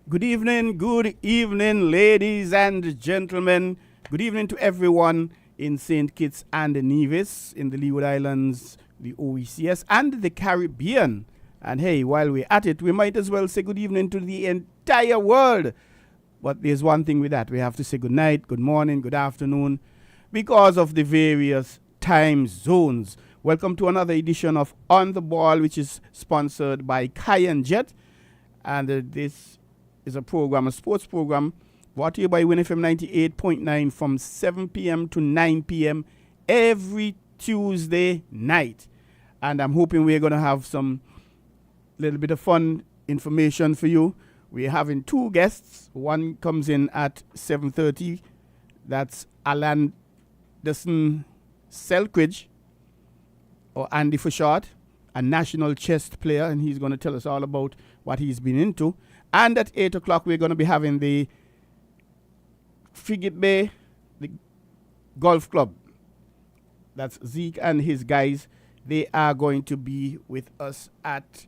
Good evening, ladies and gentlemen. Good evening to everyone in St. Kitts and Nevis, in the Leeward Islands, the OECS, and the Caribbean. And hey, while we're at it, we might as well say good evening to the entire world. But there's one thing with that. We have to say good night, good morning, good afternoon, because of the various time zones. Welcome to another edition of On the Ball, which is sponsored by Kai & Jet. And this is a sports program, brought to you by WINNFM 98.9 from 7 p.m. to 9 p.m. every Tuesday night. And I'm hoping we're going to have some little bit of fun information for you. We're having two guests. One comes in at 7:30. That's Alan Dustin Selkridge, or Andy for short, a national chess player, and he's going to tell us all about what he's been into. And at 8 o'clock, we're going to be having the Frigate Bay, the golf club. That's Zeke and his guys. They are going to be with us at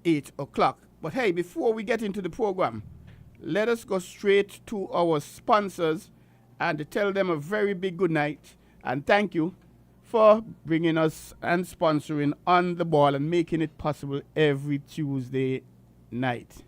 8 o'clock. But hey, before we get into the program, let us go straight to our sponsors and tell them a very big good night. And thank you for bringing us and sponsoring On the Ball and making it possible every Tuesday night.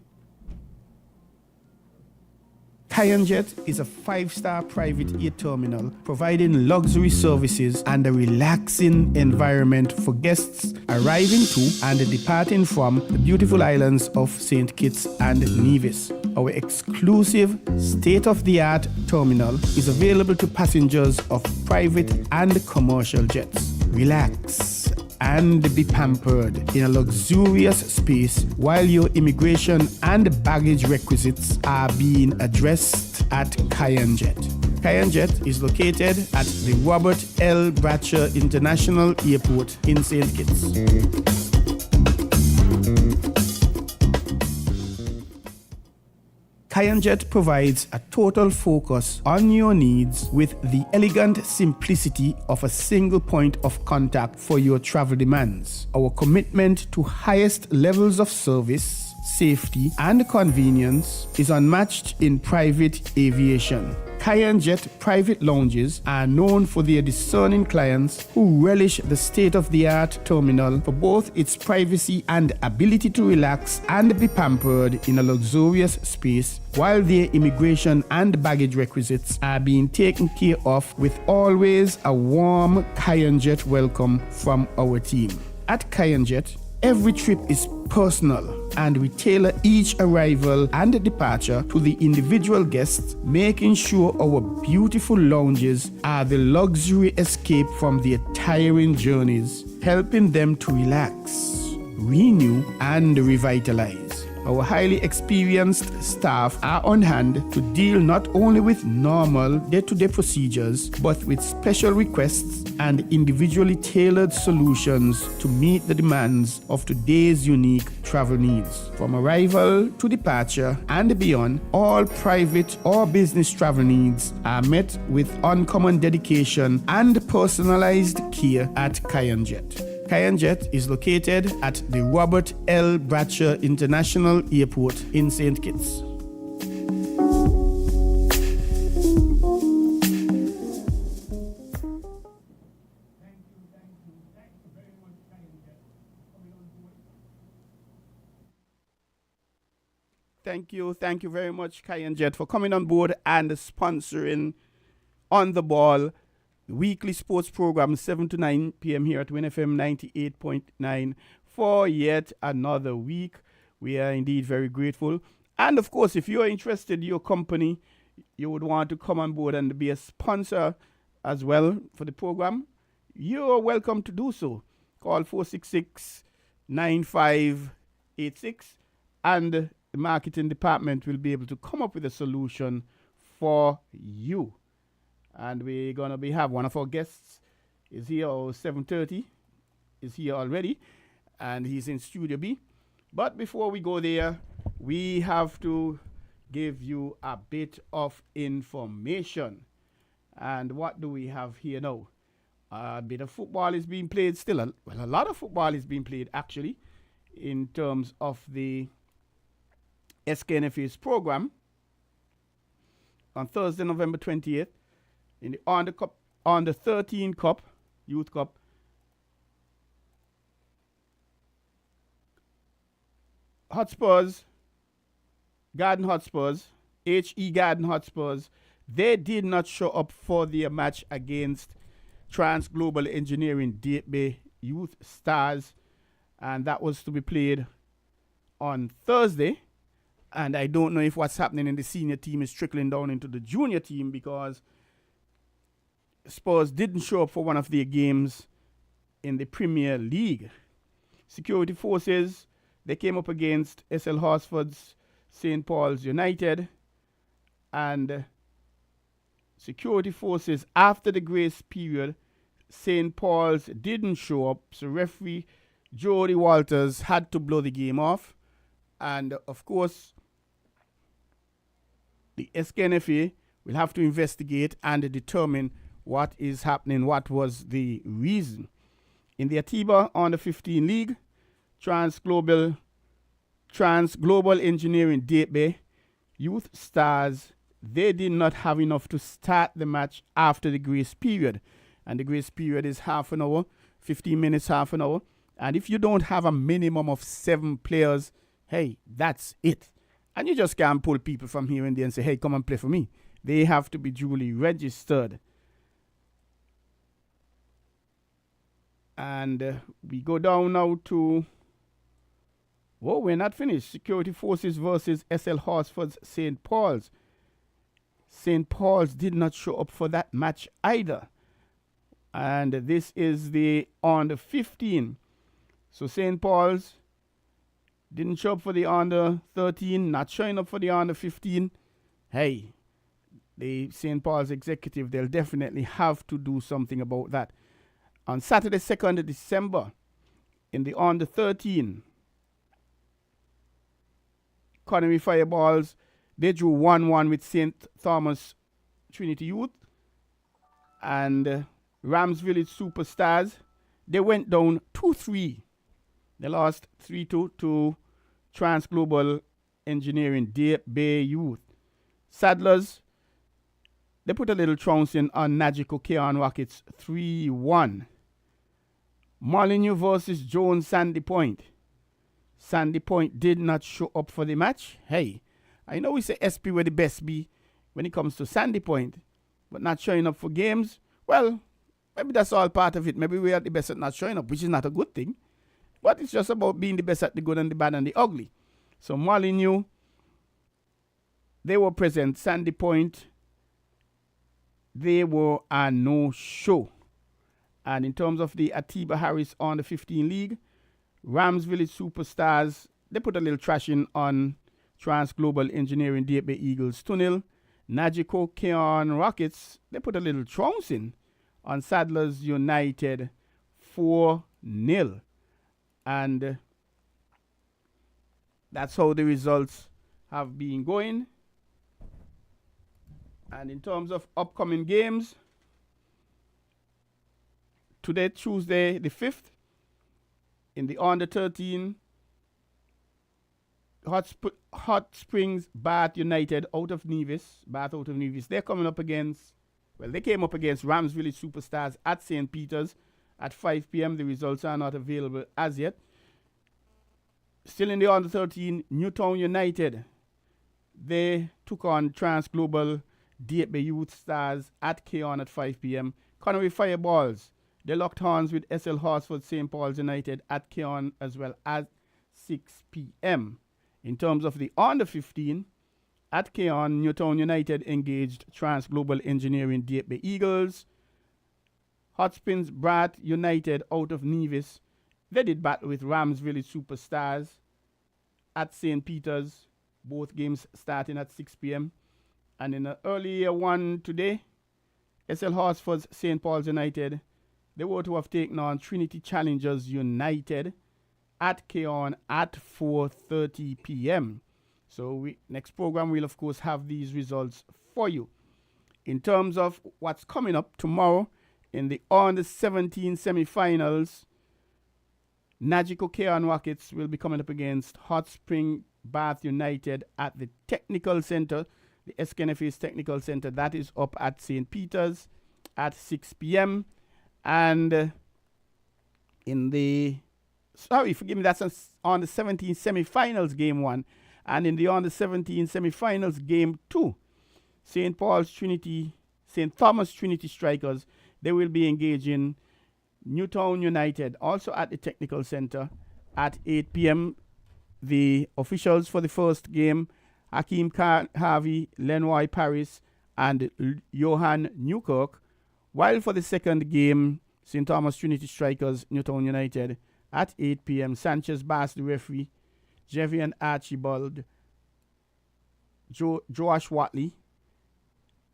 Kai & Jet is a 5-star private air terminal providing luxury services and a relaxing environment for guests arriving to and departing from the beautiful islands of St. Kitts and Nevis. Our exclusive state-of-the-art terminal is available to passengers of private and commercial jets. Relax and be pampered in a luxurious space while your immigration and baggage requisites are being addressed at Kai & Jet. Kai & Jet is located at the Robert L. Bratcher International Airport in St. Kitts. Kai & Jet provides a total focus on your needs with the elegant simplicity of a single point of contact for your travel demands. Our commitment to highest levels of service, safety, and convenience is unmatched in private aviation. Kai & Jet private lounges are known for their discerning clients who relish the state-of-the-art terminal for both its privacy and ability to relax and be pampered in a luxurious space, while their immigration and baggage requisites are being taken care of with always a warm Kai & Jet welcome from our team. At Kai & Jet, every trip is personal, and we tailor each arrival and departure to the individual guests, making sure our beautiful lounges are the luxury escape from their tiring journeys, helping them to relax, renew, and revitalize. Our highly experienced staff are on hand to deal not only with normal day-to-day procedures, but with special requests and individually tailored solutions to meet the demands of today's unique travel needs. From arrival to departure and beyond, all private or business travel needs are met with uncommon dedication and personalized care at Kai & Jet. Kai & Jet is located at the Robert L. Bratcher International Airport in St. Kitts. Thank you very much, Kai & Jet, for coming on board and sponsoring On the Ball, weekly sports program 7 to 9 p.m. here at WINNFM 98.9 for yet another week. We are indeed very grateful. And of course, if you're interested, your company, you would want to come on board and be a sponsor as well for the program, you're welcome to do so. Call 466-9586 and the marketing department will be able to come up with a solution for you. And we're going to have one of our guests is here, 7:30, is here already, and he's in Studio B. But before we go there, we have to give you a bit of information. And what do we have here now? A bit of football is being played still. A lot of football is being played, actually, in terms of the SKNFA's program on Thursday, November 28th, in the on the 13 Cup, Youth Cup. Hotspurs, Garden Hotspurs, HE Garden Hotspurs, they did not show up for their match against Trans Global Engineering Bay Youth Stars, and that was to be played on Thursday. And I don't know if what's happening in the senior team is trickling down into the junior team, because Spurs didn't show up for one of their games in the Premier League. Security Forces, they came up against SL Horsford's St. Paul's United, and Security Forces, after the grace period, St. Paul's didn't show up, so referee Jody Walters had to blow the game off. And of course, the SKNFA will have to investigate and determine what is happening, what was the reason. In the Atiba Under 15 League, Trans Global Engineering Bay Youth Stars, they did not have enough to start the match after the grace period. And the grace period is half an hour, 15 minutes, half an hour. And if you don't have a minimum of 7 players, hey, that's it. And you just can't pull people from here and there and say, hey, come and play for me. They have to be duly registered. And we go down now to, oh, we're not finished. Security Forces versus SL Horsford's St. Paul's. St. Paul's did not show up for that match either. And this is the under 15. So St. Paul's didn't show up for the under 13, not showing up for the under 15. Hey, the St. Paul's executive, they'll definitely have to do something about that. On Saturday, 2nd December, in the under 13, Connery Fireballs, they drew 1-1 with St. Thomas Trinity Youth. And Rams Village Superstars, they went down 2-3. They lost 3-2 to Trans Global Engineering Bay Youth. Saddlers, they put a little trouncing on Nagico Keon Rockets 3-1. Molyneux versus Jones Sandy Point. Sandy Point did not show up for the match. Hey, I know we say SP were the best be when it comes to Sandy Point, but not showing up for games. Well, maybe that's all part of it. Maybe we are the best at not showing up, which is not a good thing. But it's just about being the best at the good and the bad and the ugly. So Molyneux, they were present. Sandy Point, they were a no-show. And in terms of the Atiba Harris on the 15 League, Rams Village Superstars, they put a little trashing on Trans Global Engineering Bay Eagles 2-0. Nagico Keon Rockets, they put a little trouncing on Saddlers United 4-0. And that's how the results have been going. And in terms of upcoming games, today, Tuesday the 5th, in the under 13, Hot Springs Bath United out of Nevis. They're coming up against, well, they came up against Rams Village Superstars at St. Peter's at 5 p.m. The results are not available as yet. Still in the under 13, Newtown United, they took on Trans Global Bay Youth Stars at Keon at 5 p.m. Connery Fireballs, they locked horns with SL Horsford St. Paul's United at Keon as well as 6 p.m. In terms of the under 15, at Keon, Newtown United engaged Trans Global Engineering Bay Eagles. Hot Springs Bath United out of Nevis, they did battle with Rams Village Superstars at St. Peter's, both games starting at 6 p.m. And in an earlier one today, SL Horsford's St. Paul's United, they were to have taken on Trinity Challengers United at Keon at 4:30 p.m. So next program we'll of course have these results for you. In terms of what's coming up tomorrow in the under 17 semi-finals, Nagico Keon Rockets will be coming up against Hot Spring Bath United at the Technical Center, the SKNFA's Technical Center. That is up at St. Peter's at 6 p.m. And in the, forgive me, that's on the 17 semi-finals game 1. And in the on the 17 semi-finals game 2, St. Thomas Trinity Strikers, they will be engaging Newtown United, also at the Technical Center at 8 p.m. The officials for the first game, Hakeem Harvey, Lenoy Paris, and Johan Newkirk. While for the second game, St. Thomas Trinity Strikers, Newtown United, at 8 p.m., Sanchez Bass, the referee, Jevian Archibald, Joash Watley,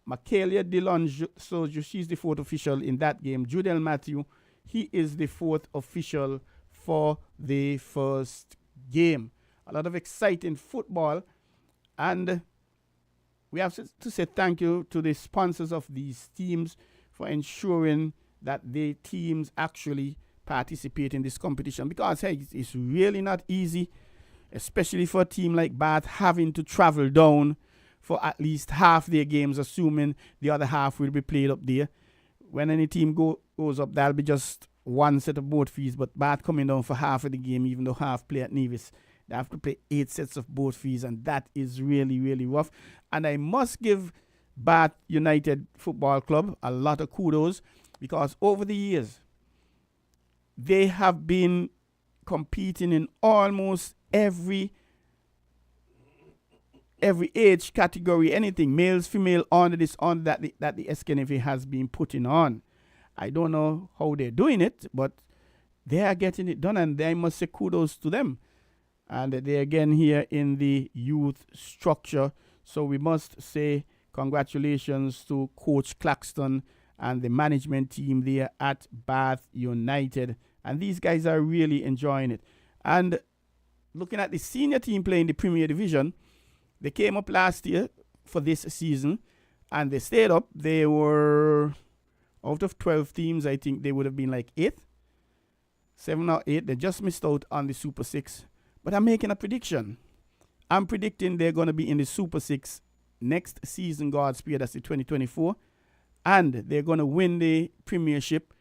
Michaelia Dillon Soju, she's the fourth official in that game. Judel Matthew, he is the fourth official for the first game. A lot of exciting football, and we have to say thank you to the sponsors of these teams for ensuring that the teams actually participate in this competition, because hey, it's really not easy, especially for a team like Bath having to travel down for at least half their games, assuming the other half will be played up there. When any team goes up, that'll be just one set of boat fees, but Bath coming down for half of the game, even though half play at Nevis, they have to play 8 sets of boat fees, and that is really, really rough. And I must give Bath United Football Club a lot of kudos, because over the years, they have been competing in almost every age category, anything, males, female, on this, on that, that the SKNFA has been putting on. I don't know how they're doing it, but they are getting it done, and I must say kudos to them. And they're again here in the youth structure, so we must say congratulations to Coach Claxton and the management team there at Bath United. And these guys are really enjoying it. And looking at the senior team playing the Premier Division, they came up last year for this season, and they stayed up. They were, out of 12 teams, I think they would have been like 8th, 7 or 8. They just missed out on the Super 6. But I'm making a prediction. I'm predicting they're going to be in the Super 6 next season, Godspeed, that's the 2024. And they're going to win the Premiership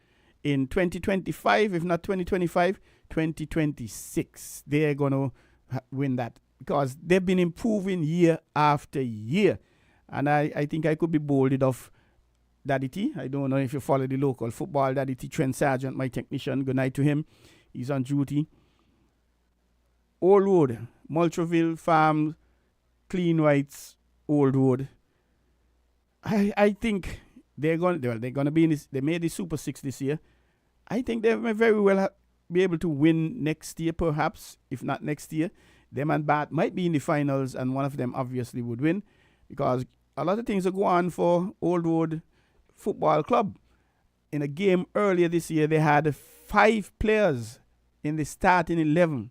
in 2025, if not 2025, 2026. They're going to win that, because they've been improving year after year. And I think I could be bold enough. Daddy T, I don't know if you follow the local football. Daddy T, Trent Sargent, my technician, good night to him. He's on duty. Old Road, Multraville Farm, Clean Whites, Old Road. I think they're going to be in this. They made the Super 6 this year. I think they may very well be able to win next year, perhaps, if not next year. Them and Bath might be in the finals, and one of them obviously would win, because a lot of things are going on for Old Road Football Club. In a game earlier this year, they had 5 players in the starting 11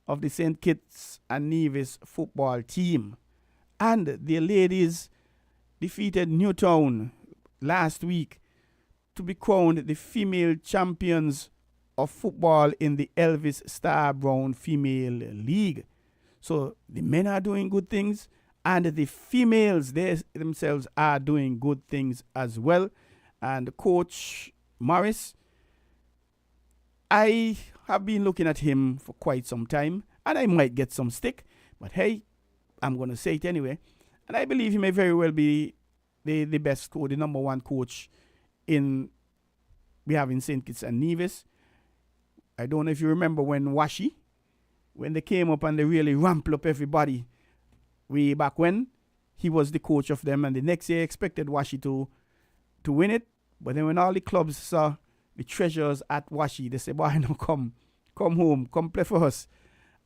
of the St. Kitts and Nevis football team. And the ladies defeated Newtown last week to be crowned the female champions of football in the Elvis Star Brown Female League. So the men are doing good things, and the females themselves are doing good things as well. And Coach Morris, I have been looking at him for quite some time, and I might get some stick, but hey, I'm going to say it anyway. And I believe he may very well be the best coach, the number one coach we have in St. Kitts and Nevis. I don't know if you remember when they came up and they really ramped up everybody way back when, he was the coach of them, and the next year expected Washi to win it. But then when all the clubs saw the treasures at Washi, they said, boy, no, come home, come play for us.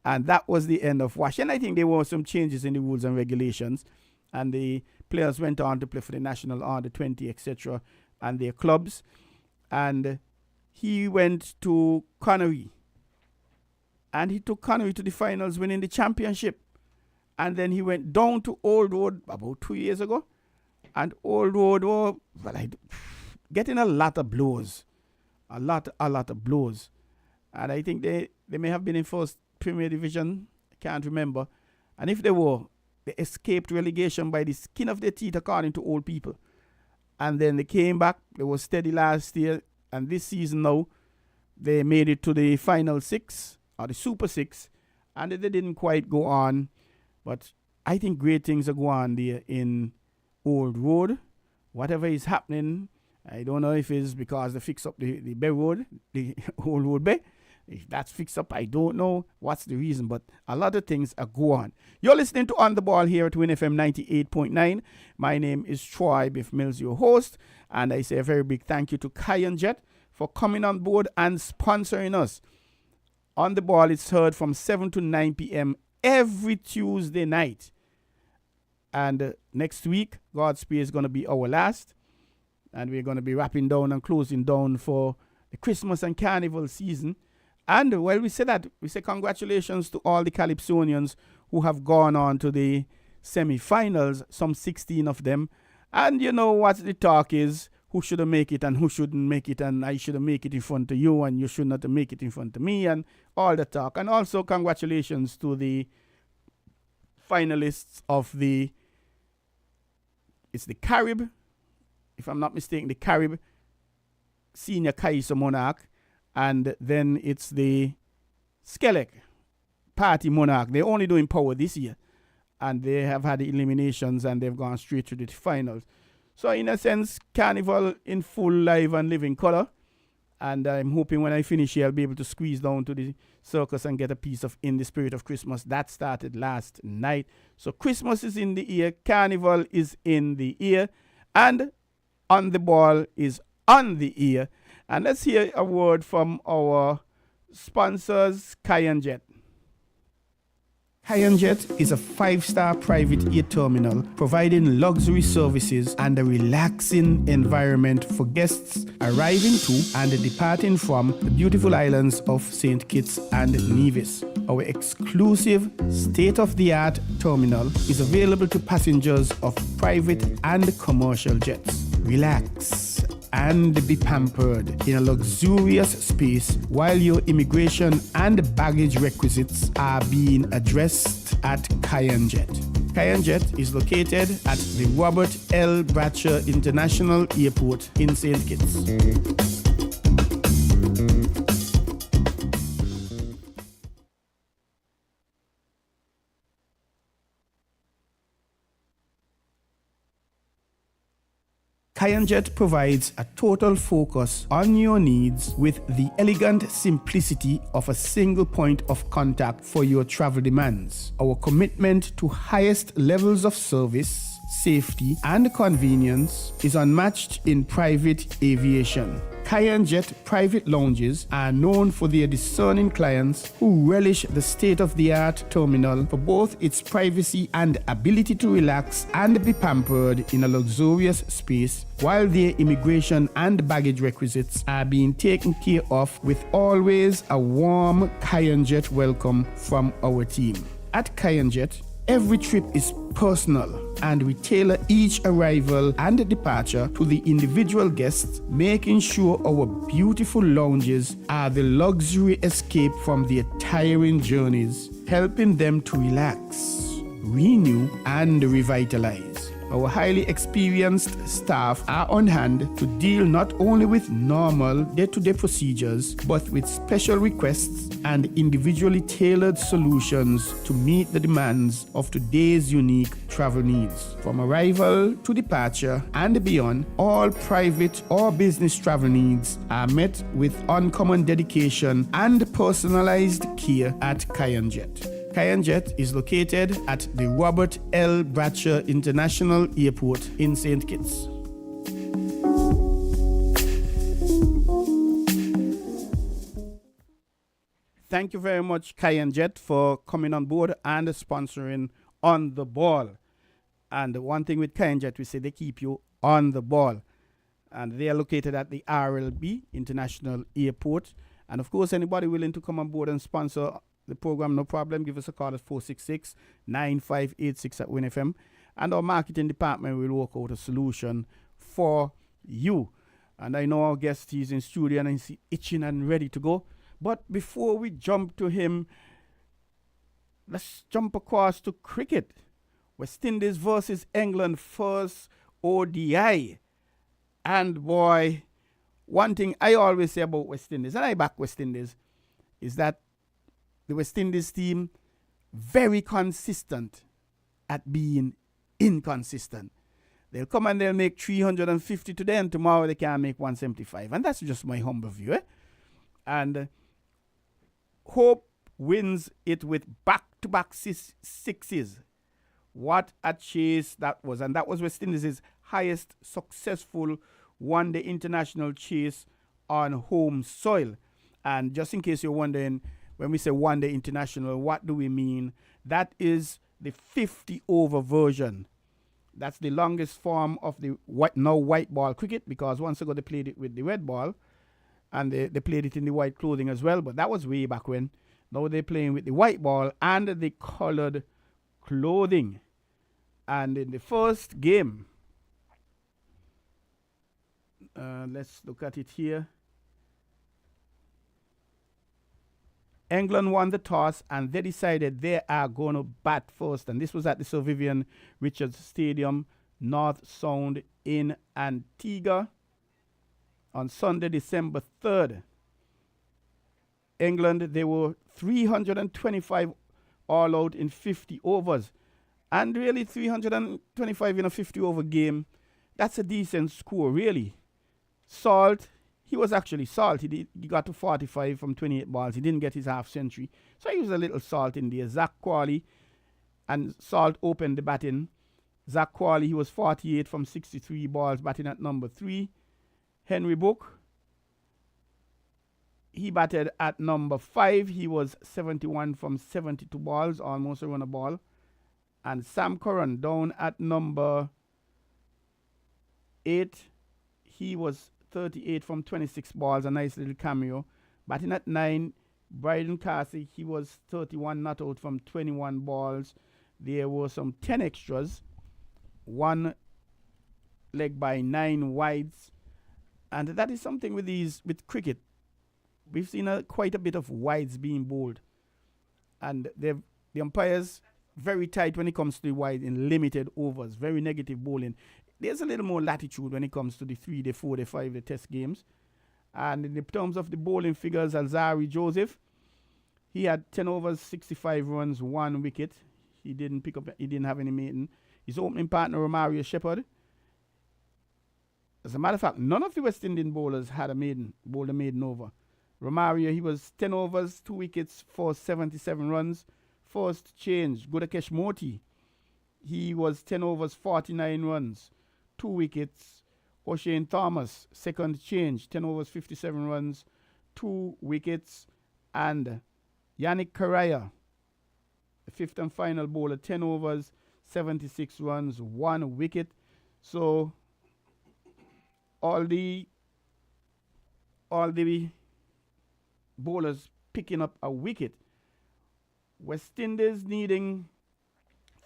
And that was the end of Washi. And I think there were some changes in the rules and regulations, and the players went on to play for the national under 20, etc., and their clubs. And he went to Connery, and he took Connery to the finals, winning the championship. And then he went down to Old Road about 2 years ago, and Old Road were getting a lot of blows, a lot of blows. And I think they may have been in first Premier Division. I can't remember. And if they were, they escaped relegation by the skin of their teeth, according to old people. And then they came back. They were steady last year. And this season now, they made it to the final six, or the Super Six. And they didn't quite go on. But I think great things are going on there in Old Road. Whatever is happening, I don't know if it's because they fix up the Bay Road, the Old Road Bay. If that's fixed up, I don't know what's the reason, but a lot of things are going on. You're listening to On The Ball here at WINNFM 98.9. My name is Troy Biff Mills, your host, and I say a very big thank you to Kayan Jet for coming on board and sponsoring us. On The Ball is heard from 7 to 9 p.m. every Tuesday night. And next week, God's Spear is going to be our last. And we're going to be wrapping down and closing down for the Christmas and Carnival season. And while we say that, we say congratulations to all the Calypsonians who have gone on to the semi-finals, some 16 of them. And you know what the talk is, who should make it and who shouldn't make it, and I should make it in front of you and you should not make it in front of me, and all the talk. And also congratulations to the finalists of it's the Carib, if I'm not mistaken, the Carib Senior Kaiser Monarch, and then it's the Skelec Party Monarch. They're only doing power this year, and they have had the eliminations and they've gone straight to the finals. So in a sense, Carnival in full live and living color, and I'm hoping when I finish here I'll be able to squeeze down to the circus and get a piece of In the Spirit of Christmas. That started last night. So Christmas is in the ear, Carnival is in the ear, and On The Ball is on the ear. And let's hear a word from our sponsors, Kayan Jet. Kayan Jet is a 5-star private air terminal providing luxury services and a relaxing environment for guests arriving to and departing from the beautiful islands of St. Kitts and Nevis. Our exclusive state-of-the-art terminal is available to passengers of private and commercial jets. Relax and be pampered in a luxurious space while your immigration and baggage requisites are being addressed at Kayan Jet. Kayan Jet is located at the Robert L. Bratcher International Airport in St. Kitts. Kayan Jet provides a total focus on your needs with the elegant simplicity of a single point of contact for your travel demands. Our commitment to highest levels of service, safety, and convenience is unmatched in private aviation. Kayan Jet private lounges are known for their discerning clients who relish the state-of-the-art terminal for both its privacy and ability to relax and be pampered in a luxurious space, while their immigration and baggage requisites are being taken care of with always a warm Kayan Jet welcome from our team. At Kayan Jet, every trip is personal, and we tailor each arrival and departure to the individual guests, making sure our beautiful lounges are the luxury escape from their tiring journeys, helping them to relax, renew, and revitalize. Our highly experienced staff are on hand to deal not only with normal day-to-day procedures, but with special requests and individually tailored solutions to meet the demands of today's unique travel needs. From arrival to departure and beyond, all private or business travel needs are met with uncommon dedication and personalized care at Kayan Jet. Kayan Jet is located at the Robert L. Bratcher International Airport in St. Kitts. Thank you very much, Kayan Jet, for coming on board and sponsoring On The Ball. And one thing with Kayan Jet, we say they keep you on the ball. And they are located at the RLB International Airport. And of course, anybody willing to come on board and sponsor the program, no problem. Give us a call at 466-9586 at WinFM. And our marketing department will work out a solution for you. And I know our guest is in studio and he's itching and ready to go. But before we jump to him, let's jump across to cricket. West Indies versus England first ODI. And boy, one thing I always say about West Indies, and I back West Indies, is that the West Indies team very consistent at being inconsistent. They'll come and they'll make 350 today, and tomorrow they can make 175. And that's just my humble view. And Hope wins it with back-to-back sixes. What a chase that was. And that was West Indies' highest successful one-day international chase on home soil. And just in case you're wondering, when we say one-day international, what do we mean? That is the 50-over version. That's the longest form of the white ball cricket, because once ago they played it with the red ball, and they played it in the white clothing as well, but that was way back when. Now they're playing with the white ball and the colored clothing. And in the first game, let's look at it here. England won the toss, and they decided they are going to bat first. And this was at the Sir Vivian Richards Stadium, North Sound in Antigua, on Sunday, December 3rd. England, they were 325 all out in 50 overs. And really, 325 in a 50-over game, that's a decent score, really. Salt, he was actually salt. He got to 45 from 28 balls. He didn't get his half century. So he was a little salt in there. Zach Qualley, and Salt opened the batting. Zach Qualley, he was 48 from 63 balls, batting at number 3. Henry Book, he batted at number 5. He was 71 from 72 balls, almost a run a ball. And Sam Curran down at number 8. He was 38 from 26 balls, a nice little cameo. Batting at 9, Bryden Casey, he was 31 not out from 21 balls. There were some 10 extras, 1 leg by 9 wides. And that is something with cricket. We've seen quite a bit of wides being bowled. And the umpires, very tight when it comes to the wide in limited overs, very negative bowling. There's a little more latitude when it comes to the 3, the 4, the 5, the test games. And in terms of the bowling figures, Alzari Joseph, he had 10 overs, 65 runs, 1 wicket. He didn't have any maiden. His opening partner, Romario Shepherd. As a matter of fact, none of the West Indian bowlers had bowled a maiden over. Romario, he was 10 overs, 2 wickets for 77 runs. First change, Gudakesh Moti, he was 10 overs, 49 runs, 2 wickets. O'Shane Thomas, second change, 10 overs, 57 runs, 2 wickets. And Yannick Correa, the fifth and final bowler, 10 overs, 76 runs, 1 wicket. So all the bowlers picking up a wicket. West Indies needing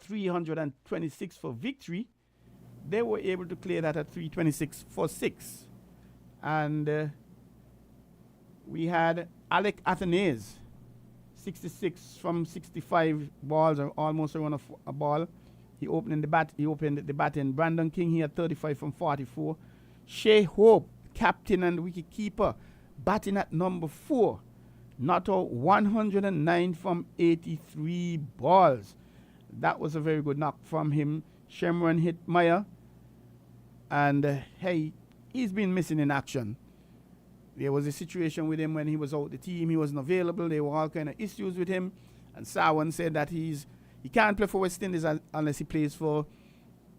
326 for victory. They were able to clear that at 326 for 6. And we had Alec Athanaze, 66 from 65 balls, or almost a run of a ball. He opened the bat in. Brandon King, he had 35 from 44. Shea Hope, captain and wicketkeeper, batting at number 4. Not out 109 from 83 balls. That was a very good knock from him. Shemron hit Meyer. And he's been missing in action. There was a situation with him when he was out the team. He wasn't available. There were all kind of issues with him. And Sawan said that he can't play for West Indies unless he plays for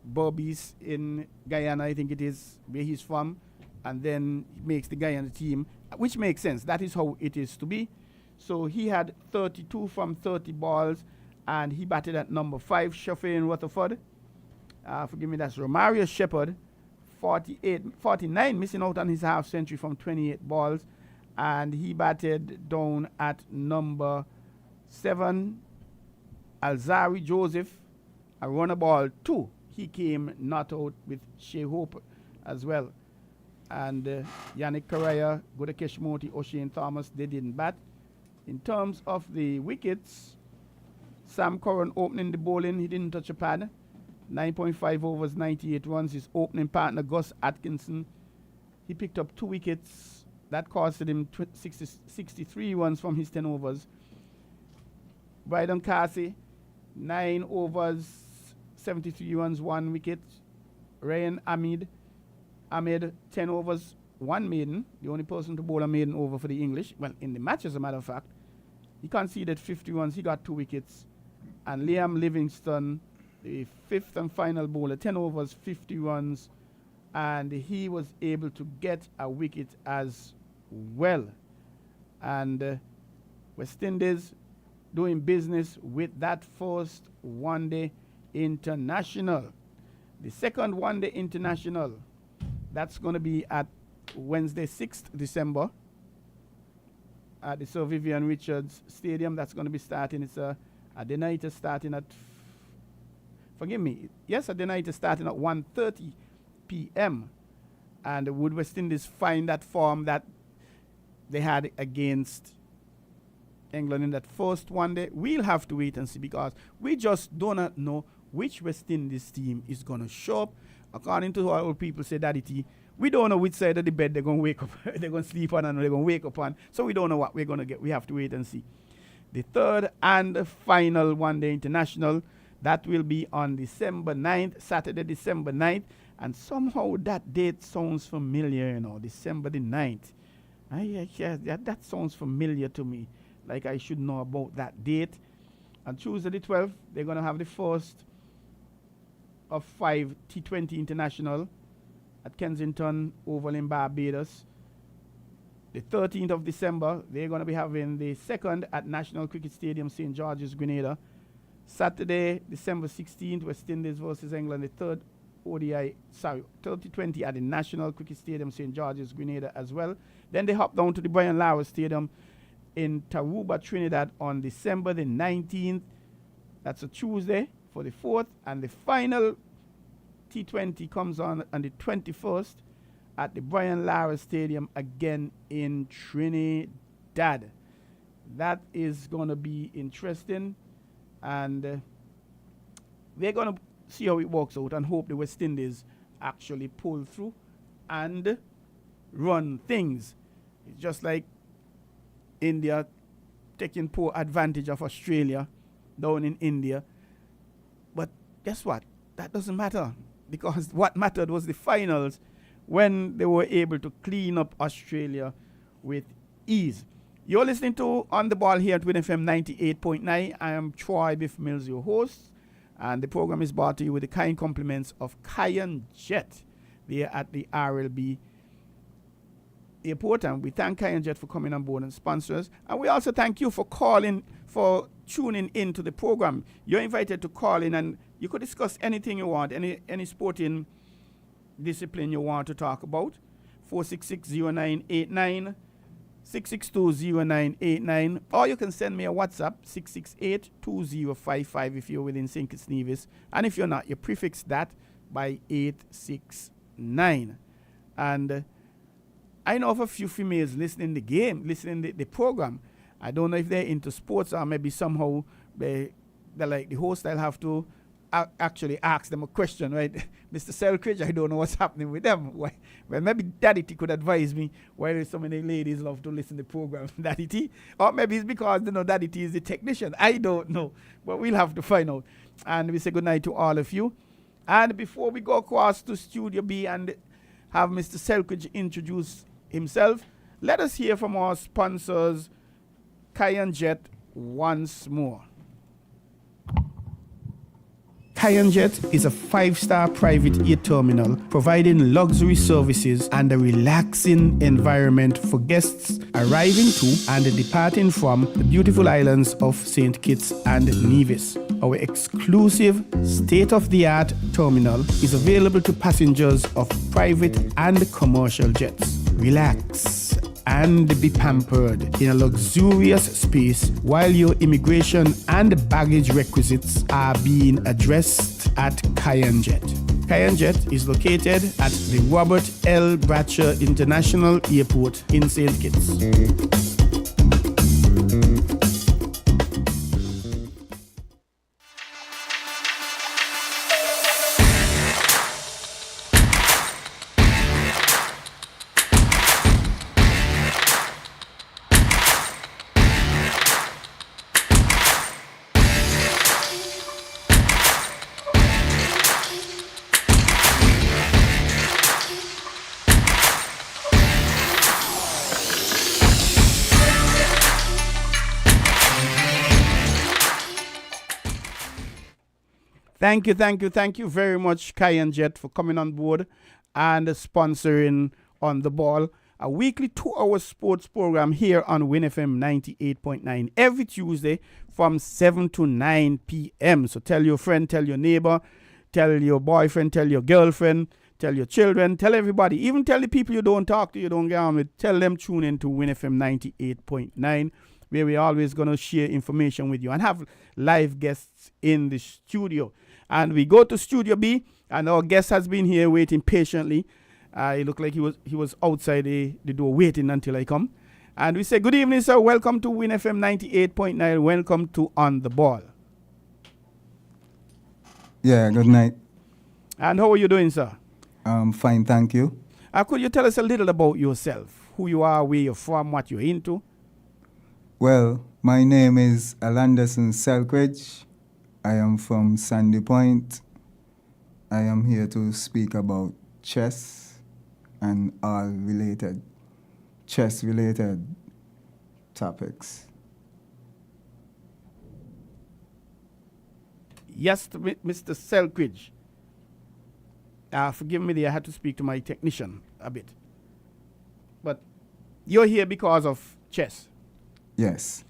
Bobbies in Guyana, I think it is, where he's from. And then he makes the Guyana team, which makes sense. That is how it is to be. So he had 32 from 30 balls, and he batted at number 5, Shafin Rutherford. Forgive me, that's Romario Shepherd, 49, missing out on his half century from 28 balls. And he batted down at number 7, Alzari Joseph, a runner ball 2. He came not out with Shea Hope as well. and Yannick Correa, Godakesh Moti, O'Shane Thomas, they didn't bat. In terms of the wickets, Sam Curran opening the bowling, he didn't touch a pad. 9.5 overs, 98 runs. His opening partner, Gus Atkinson, he picked up 2 wickets. That costed him 63 runs from his 10 overs. Bryden Casey, 9 overs, 73 runs, 1 wicket. Ryan Ahmed, 10 overs, 1 maiden. The only person to bowl a maiden over for the English. Well, in the match, as a matter of fact. He conceded 50 runs. He got 2 wickets. And Liam Livingston, the 5th and final bowler, 10 overs, 50 runs. And he was able to get a wicket as well. And West Indies doing business with that first one-day international. The second one-day international, that's going to be at Wednesday, 6th December at the Sir Vivian Richards Stadium. That's going to be starting. It's a day night is starting at, forgive me, yes, a day night is starting at 1:30 p.m. And would West Indies find that form that they had against England in that first one day? We'll have to wait and see, because we just do not know which West Indies team is going to show up. According to what old people say, Daddy T, we don't know which side of the bed they're going to wake up, they're going to sleep on and they're going to wake up on. So we don't know what we're going to get. We have to wait and see. The third and final one-day international, that will be on December 9th, Saturday, December 9th. And somehow that date sounds familiar, you know, December the 9th. That sounds familiar to me, like I should know about that date. On Tuesday the 12th, they're going to have the first of 5 T20 International at Kensington Oval in Barbados. The 13th of December, they're going to be having the second at National Cricket Stadium, St. George's, Grenada. Saturday, December 16th, West Indies versus England, the third T20 at the National Cricket Stadium, St. George's, Grenada as well. Then they hop down to the Brian Lara Stadium in Tarouba, Trinidad on December the 19th. That's a Tuesday for the 4th. And the final T20 comes on the 21st at the Brian Lara Stadium again in Trinidad. That is going to be interesting. And we're going to see how it works out and hope the West Indies actually pull through and run things. It's just like India taking poor advantage of Australia down in India. But guess what? That doesn't matter, because what mattered was the finals, when they were able to clean up Australia with ease. You're listening to On the Ball here at WINNFM 98.9. I am Troy Biff Mills, your host, and the program is brought to you with the kind compliments of Cayenne Jet there at the RLB Airport. And we thank Cayenne Jet for coming on board and sponsors. And we also thank you for calling, for tuning in to the program. You're invited to call in, and you could discuss anything you want, any sporting discipline you want to talk about. 466-0989, 662-0989, or you can send me a WhatsApp, 668-2055 if you're within St. Kitts Nevis, and if you're not, you prefix that by 869. And I know of a few females listening the program. I don't know if they're into sports, or maybe somehow they're like the host. I'll have to actually ask them a question, right? Mr. Selkridge, I don't know what's happening with them. Why? Well, maybe Daddy T could advise me why so many ladies love to listen to the program, Daddy T. Or maybe it's because, Daddy T is the technician. I don't know. But we'll have to find out. And we say good night to all of you. And before we go across to Studio B and have Mr. Selkridge introduce himself, let us hear from our sponsors, Cayenne Jet, once more. Cayenne Jet is a 5-star private air terminal providing luxury services and a relaxing environment for guests arriving to and departing from the beautiful islands of St. Kitts and Nevis. Our exclusive state-of-the-art terminal is available to passengers of private and commercial jets. Relax and be pampered in a luxurious space while your immigration and baggage requisites are being addressed at Cayenne Jet. Kayanjet is located at the Robert L. Bratcher International Airport in St. Kitts. Thank you very much, Kayanjet, for coming on board and sponsoring On the Ball, a weekly 2-hour sports program here on Win FM 98.9 every Tuesday from 7 to 9 p.m. So tell your friend, tell your neighbor, tell your boyfriend, tell your girlfriend, tell your children, tell everybody, even tell the people you don't talk to, you don't get on with, tell them tune in to Win FM 98.9, where we're always going to share information with you and have live guests in the studio. And we go to Studio B, and our guest has been here waiting patiently. It looked like he was outside the door waiting until I come. And we say, good evening, sir. Welcome to Win FM 98.9. Welcome to On the Ball. Yeah, good night. And how are you doing, sir? Fine, thank you. Could you tell us a little about yourself? Who you are, where you're from, what you're into? Well, my name is Alanderson Selkridge. I am from Sandy Point. I am here to speak about chess and all chess-related topics. Yes, Mr. Selkridge. Forgive me, I had to speak to my technician a bit. But you're here because of chess? Yes.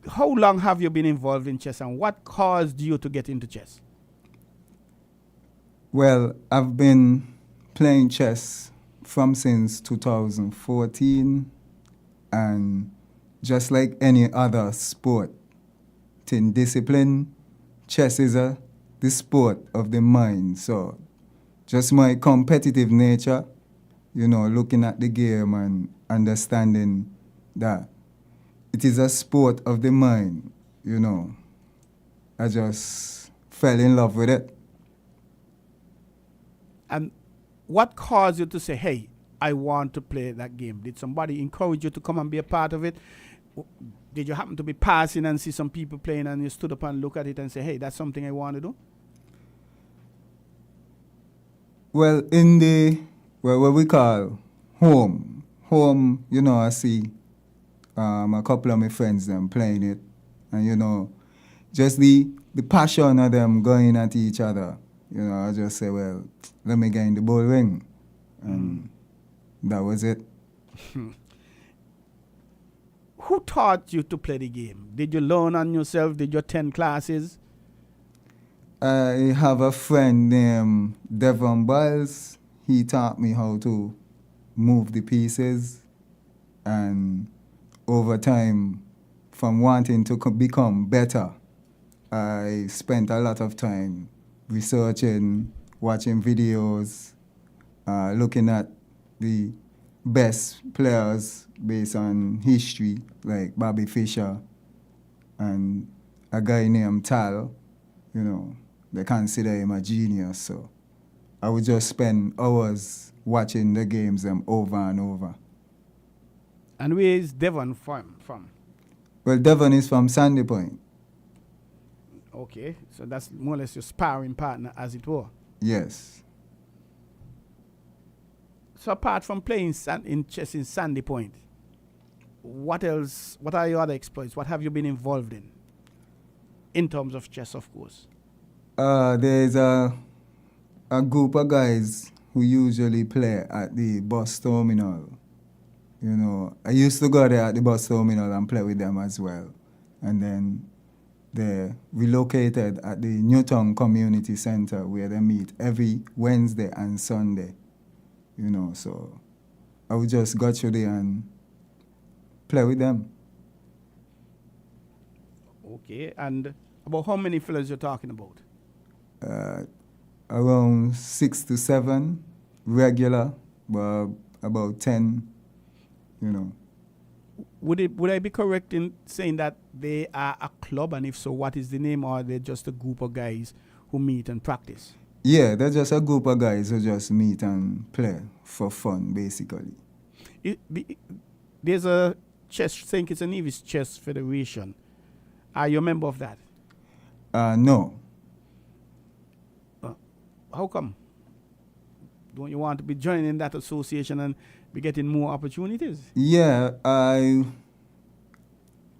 How long have you been involved in chess, and what caused you to get into chess? Well, I've been playing chess from since 2014, and just like any other sport in discipline, chess is the sport of the mind. So just my competitive nature, looking at the game and understanding that it is a sport of the mind, I just fell in love with it. And what caused you to say, hey, I want to play that game? Did somebody encourage you to come and be a part of it? Did you happen to be passing and see some people playing and you stood up and look at it and say, hey, that's something I want to do? Well, what we call home, I see a couple of my friends them playing it, and just the passion of them going at each other. I just say, well, let me get in the ball ring, and that was it. Who taught you to play the game? Did you learn on yourself? Did you attend classes? I have a friend named Devon Biles. He taught me how to move the pieces, and over time, from wanting to become better, I spent a lot of time researching, watching videos, looking at the best players based on history, like Bobby Fischer and a guy named Tal. They consider him a genius. So I would just spend hours watching the games over and over. And where is Devon from? Well, Devon is from Sandy Point. Okay, so that's more or less your sparring partner, as it were. Yes. So apart from playing in chess in Sandy Point, what else? What are your other exploits? What have you been involved in terms of chess, of course? There's a group of guys who usually play at the bus terminal. I used to go there at the bus terminal and play with them as well. And then they relocated at the Newtown Community Center where they meet every Wednesday and Sunday. So I would just go through there and play with them. Okay, and about how many fellas you're talking about? around 6 to 7 regular, but about 10, you know. Would I be correct in saying that they are a club, and if so, what is the name, or are they just a group of guys who meet and practice? Yeah, they're just a group of guys who just meet and play for fun, basically. There's a St. Kitts and Nevis Chess Federation. Are you a member of that? No. How come? Don't you want to be joining that association and be getting more opportunities? Yeah, I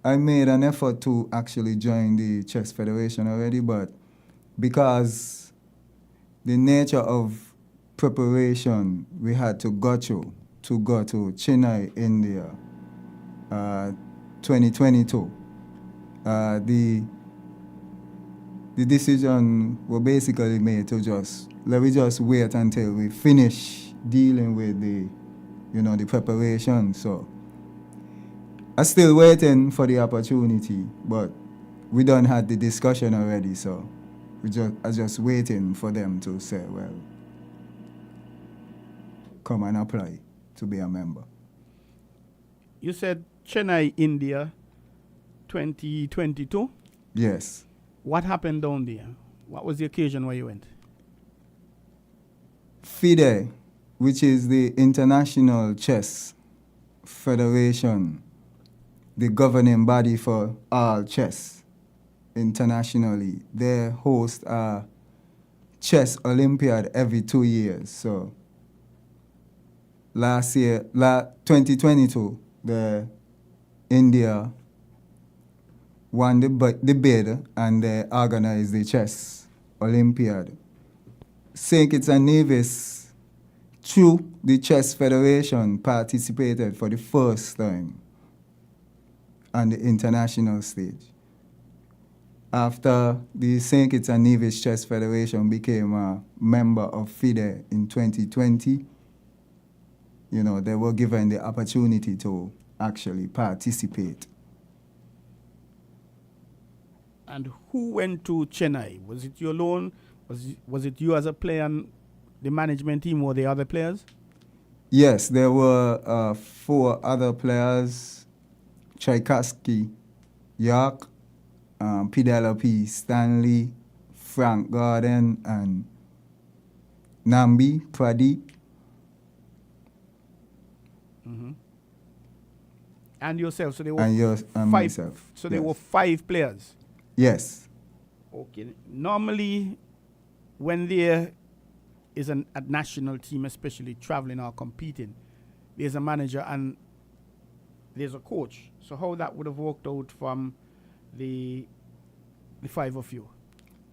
made an effort to actually join the Chess Federation already, but because the nature of preparation we had to go to Chennai, India, 2022, the decision was basically made to let me just wait until we finish dealing with the preparation. So I'm still waiting for the opportunity, but we done had the discussion already, so I'm just waiting for them to say, well, come and apply to be a member. You said Chennai, India, 2022? Yes. What happened down there? What was the occasion where you went? FIDE, which is the International Chess Federation, the governing body for all chess internationally, they host a chess Olympiad every 2 years. So last year, 2022, the India won the bid and they organized the chess Olympiad. St. Kitts and Nevis, through the Chess Federation, participated for the first time on the international stage. After the St. Kitts and Nevis Chess Federation became a member of FIDE in 2020, they were given the opportunity to actually participate. And who went to Chennai? Was it you alone? Was it you as a player and the management team, or the other players? Yes, there were 4 other players: Tchaikovsky, York, Penelope Stanley, Frank Gordon, and Nambi Pradeep. Mm-hmm. And yourself, so there were and 5. myself. So there were 5 players. Yes. Okay. Normally, when there is a national team, especially traveling or competing, there's a manager and there's a coach. So how that would have worked out from the 5 of you?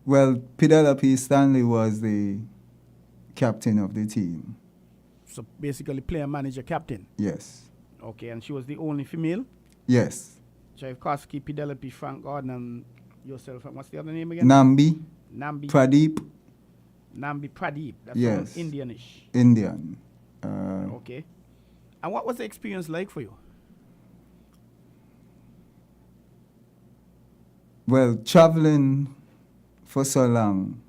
Well, Penelope Stanley was the captain of the team. So basically, player, manager, captain. Yes. Okay, and she was the only female? Yes. Tchaikovsky, Penelope, Frank Gordon, and yourself. What's the other name again? Nambi Pradeep. That's yes. Indianish. Indian. Okay. And what was the experience like for you? Well, traveling for so long,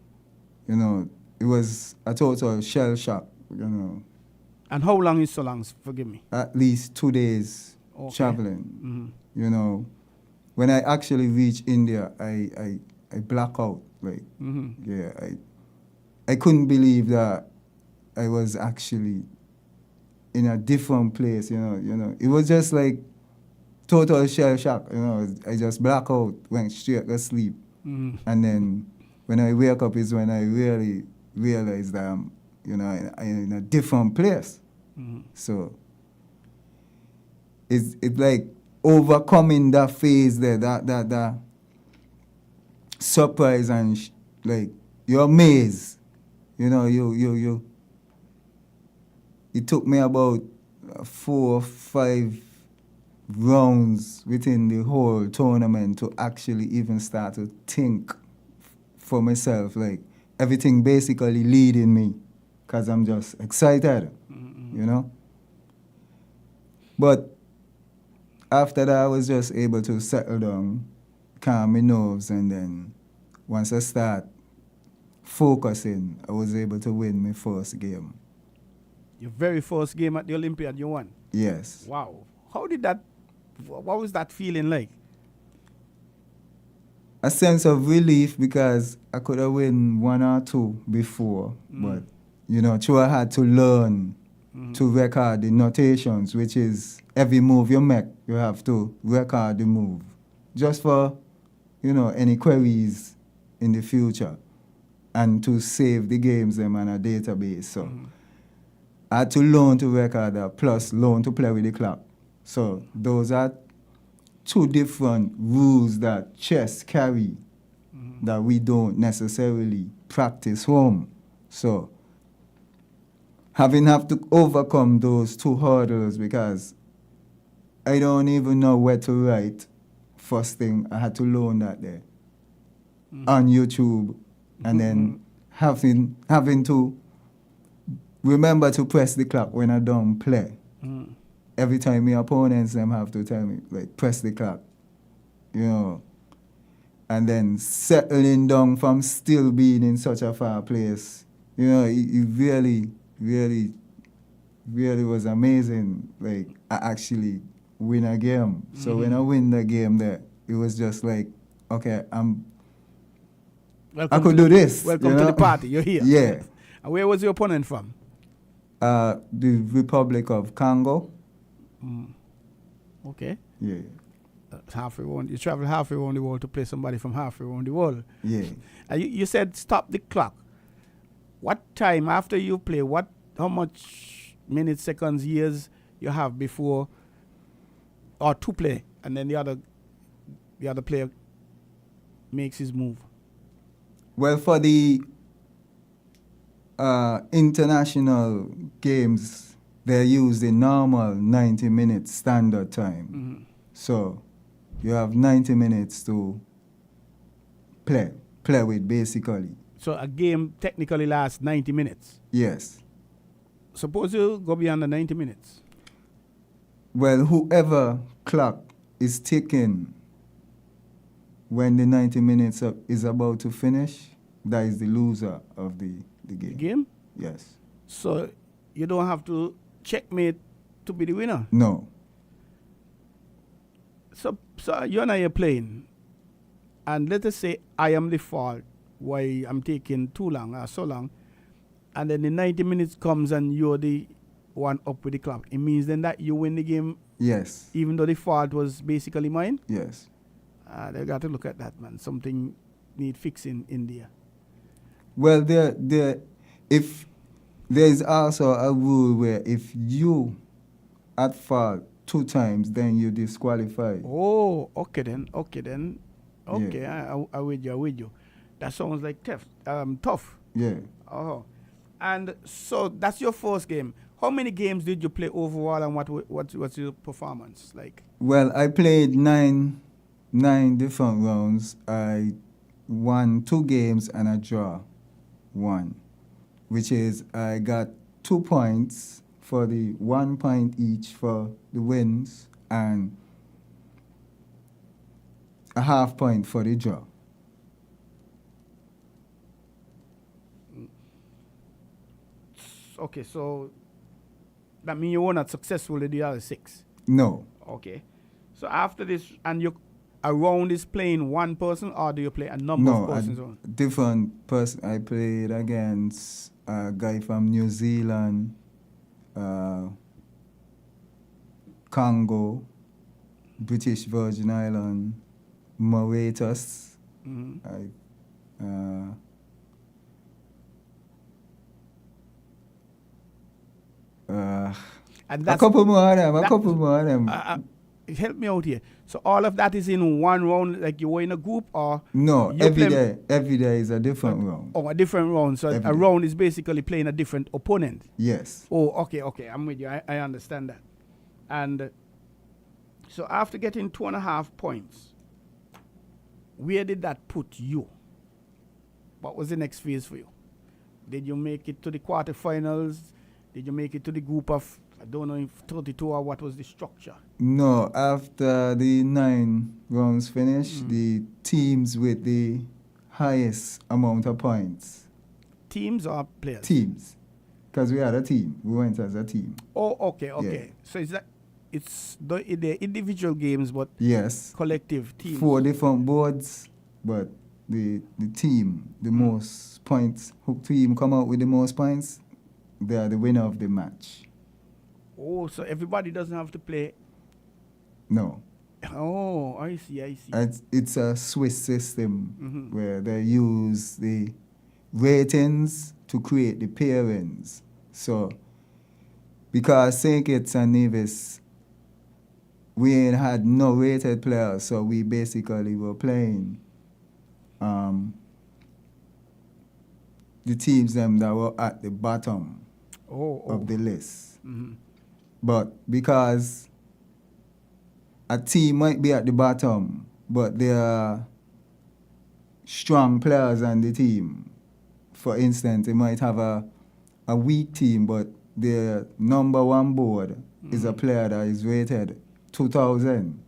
it was a total shell shock, And how long is so long? Forgive me. At least 2 days traveling. Mm-hmm. When I actually reached India, I black out. I couldn't believe that I was actually in a different place. It was just like total shell shock. I just black out, went straight to sleep, and then when I wake up is when I really realized that I'm in a different place. So it's like overcoming that phase there, that surprise, and you're amazed. It took me about 4 or 5 rounds within the whole tournament to actually even start to think for myself, everything basically leading me, because I'm just excited, But after that, I was just able to settle down, calm my nerves, and then once I start focusing, I was able to win my first game. Your very first game at the Olympiad, you won. Yes. Wow. How did that? What was that feeling like? A sense of relief because I could have won one or two before, but true, I had to learn to record the notations, which is every move you make, you have to record the move, just for any queries in the future, and to save the games them on a database. So I had to learn to record that, plus learn to play with the clock. So those are two different rules that chess carry that we don't necessarily practice home. So having have to overcome those two hurdles, because I don't even know where to write. First thing, I had to learn that there on YouTube, and then having to remember to press the clock when I don't play. Every time my opponents them have to tell me, like, press the clock, and then settling down from still being in such a far place, it really, really, really was amazing. Like, I actually win a game. So when I win the game there, it was just like, okay, I could do this. Welcome to the party. You're here. Yeah. And where was your opponent from? The Republic of Congo. Okay. Yeah. Halfway around. You travel halfway around the world to play somebody from halfway around the world. Yeah. You said stop the clock. What time after you play? How much minutes, seconds, years you have before, or to play, and then the other player makes his move? Well, for the international games, they're used in normal 90 minutes standard time. So you have 90 minutes to play with, basically. So a game technically lasts 90 minutes? Yes. Suppose you go beyond the 90 minutes? Well, whoever clock is ticking when the 90 minutes is about to finish, that is the loser of the game. The game? Yes. So you don't have to checkmate to be the winner? No. So you and I are playing, and let us say I am the fault why I'm taking too long or so long, and then the 90 minutes comes and you're the one up with the clock. It means then that you win the game? Yes. Even though the fault was basically mine? Yes. They got to look at that, man. Something need fixing in there. Well, if there is also a rule where if you at fault 2 times, then you disqualify. Oh, okay then. Okay, Yeah. I with you. That sounds like tough. Yeah. Oh, and so that's your first game. How many games did you play overall, and what's your performance like? Well, I played nine different rounds. I won 2 games and I draw 1, which is I got 2 points for the 1 point each for the wins and a half point for the draw. Okay, so that means you were not successful in the other 6? No. Okay. So after this, and a round is playing one person, or do you play a number of persons? No, a different person. I played against a guy from New Zealand, Congo, British Virgin Island, Mauritius. And a couple more of them. Help me out here. So all of that is in one round, like you were in a group, or? No, every day is a different round. Oh, a different round. So every a day. round is basically playing a different opponent. Yes. Oh, okay, I'm with you. I understand that. And so after getting 2.5 points, where did that put you? What was the next phase for you? Did you make it to the quarterfinals? Did you make it to the group of, I don't know if 32 or what was the structure? No, after the 9 rounds finished, the teams with the highest amount of points teams or players? Teams. Because we had a team. We went as a team. Oh, okay. Yeah. So it's the individual games, but Yes. collective teams. 4 different boards, but the team, the most points, who team come out with the most points, they are the winner of the match. Oh, so everybody doesn't have to play. No. Oh, I see. It's a Swiss system where they use the ratings to create the pairings. So, because St. Kitts and Nevis, we ain't had no rated players, so we basically were playing the teams them that were at the bottom of the list. But because a team might be at the bottom, but there are strong players on the team. For instance, they might have a weak team, but their number one board is a player that is rated 2,000.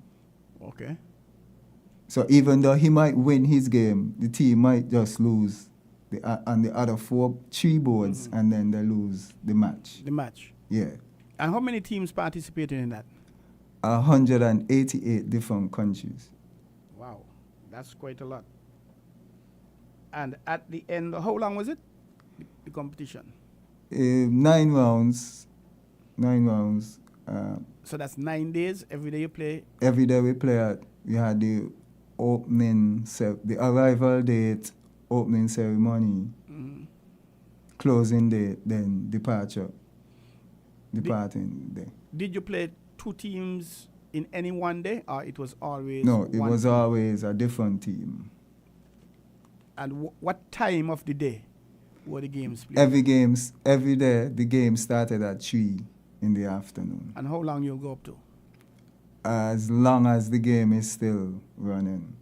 Okay. So even though he might win his game, the team might just lose on the other 3 boards, and then they lose the match. The match. Yeah. And how many teams participated in that? 188 different countries. Wow, that's quite a lot. And at the end, how long was it? The competition? 9 rounds. 9 rounds. So that's 9 days. Every day you play. Every day we play. We had the the arrival date, opening ceremony, closing date, then departing day. Did you play 2 teams in any one day, or it was always? No, it was team? always a different team. And what time of the day were the games played? Every day the game started at 3 in the afternoon. And how long you go up to? As long as the game is still running.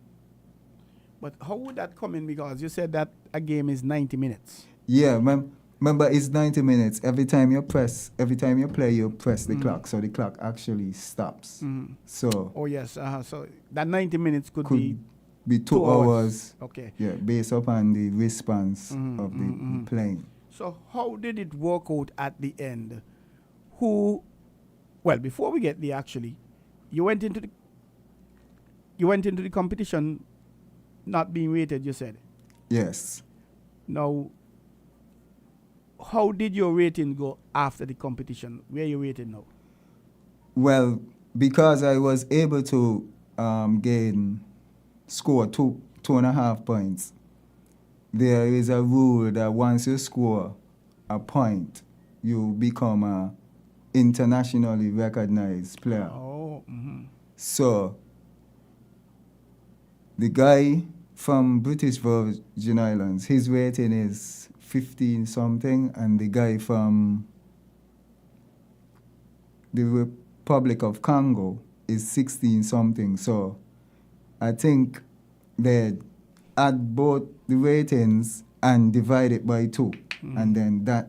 But how would that come in? Because you said that a game is 90 minutes. Yeah, remember it's 90 minutes. Every time you play, you press the clock, so the clock actually stops. So. Oh yes. So that 90 minutes could be 2 hours. Okay. Yeah, based upon the response of the playing. So how did it work out at the end? Before we get there, actually, you went into the competition not being rated, you said? Yes. Now, how did your rating go after the competition? Where are you rated now? Well, because I was able to score 2.5 points, there is a rule that once you score a point, you become a internationally recognized player. Oh. So the guy from British Virgin Islands, his rating is 15 something, and the guy from the Republic of Congo is 16 something. So I think they add both the ratings and divide it by 2, and then the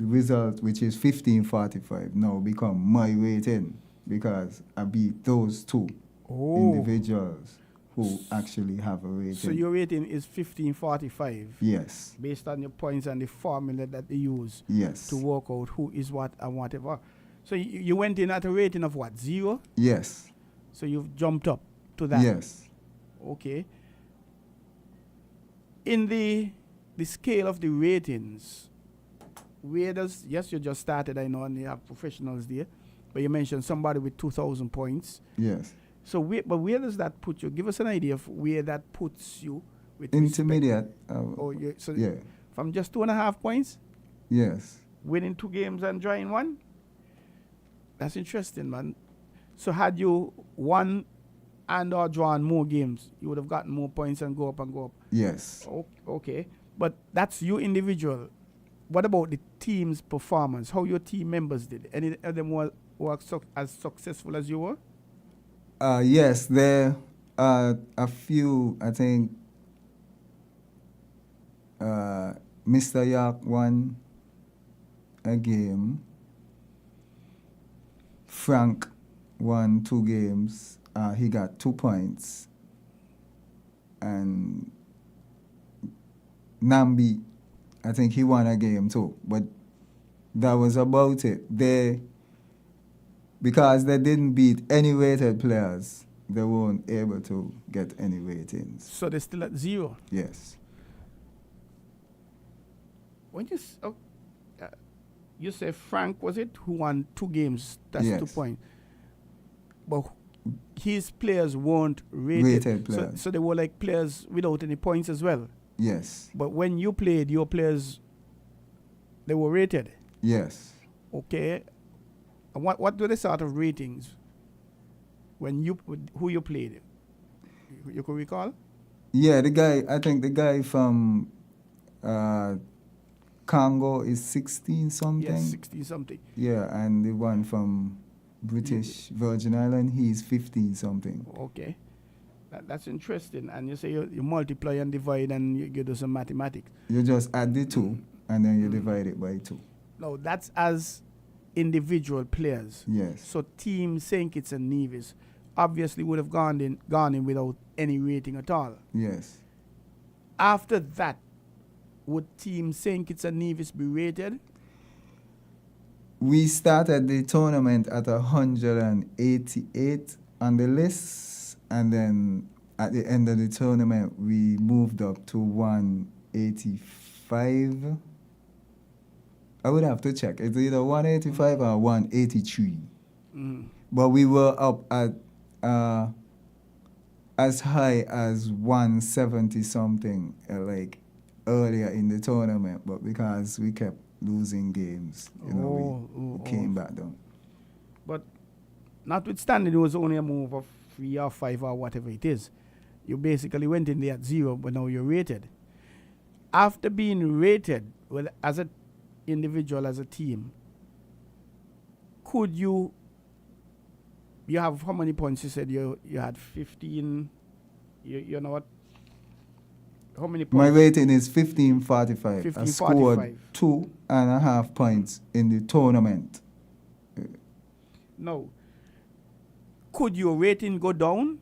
result, which is 1545, now become my rating because I beat those 2 individuals who actually have a rating. So your rating is 1545? Yes. Based on your points and the formula that they use Yes. to work out who is what and whatever. So you went in at a rating of what, 0? Yes. So you've jumped up to that? Yes. Okay. In the scale of the ratings, where does, yes, you just started, I know, and you have professionals there, but you mentioned somebody with 2,000 points. Yes. So where does that put you? Give us an idea of where that puts you with Intermediate. Yeah. From just 2.5 points? Yes. Winning 2 games and drawing 1? That's interesting, man. So had you won and or drawn more games, you would have gotten more points and go up and go up. Yes. Okay. But that's you individual. What about the team's performance? How your team members did? Any of them were as successful as you were? Yes, there are a few. I think Mr. York won a game. Frank won 2 games. He got 2 points. And Nambi I think he won a game too, but that was about it. Because they didn't beat any rated players, they weren't able to get any ratings. So they're still at 0. Yes. When you say Frank, was it, who won 2 games? That's Yes. 2 points. But his players weren't rated. Rated players. So they were like players without any points as well. Yes. But when you played, your players, they were rated. Yes. Okay. And what were the sort of ratings when who you played? You could recall? Yeah, I think the guy from Congo is 16 something. Yes, 60 something. Yeah, and the one from British Virgin Island, he's 15 something. Okay. That's interesting. And you say you multiply and divide and you do some mathematics. You just add the 2 and then you divide it by 2. No, that's as individual players. Yes. So Team St. Kitts and Nevis obviously would have gone in without any rating at all. Yes. After that, would Team St. Kitts and Nevis be rated? We started the tournament at 188 on the list, and then at the end of the tournament, we moved up to 185. I would have to check. It's either 185 or 183. But we were up at as high as 170 something, like earlier in the tournament. But because we kept losing games, we came back down. But notwithstanding, it was only a move of 3 or 5 or whatever it is. You basically went in there at 0, but now you're rated. After being rated, well, as an individual, as a team, could you have how many points? You said you had 15. You know what? How many points? My rating is 1545. I 1545. scored 2.5 points in the tournament. No. Could your rating go down?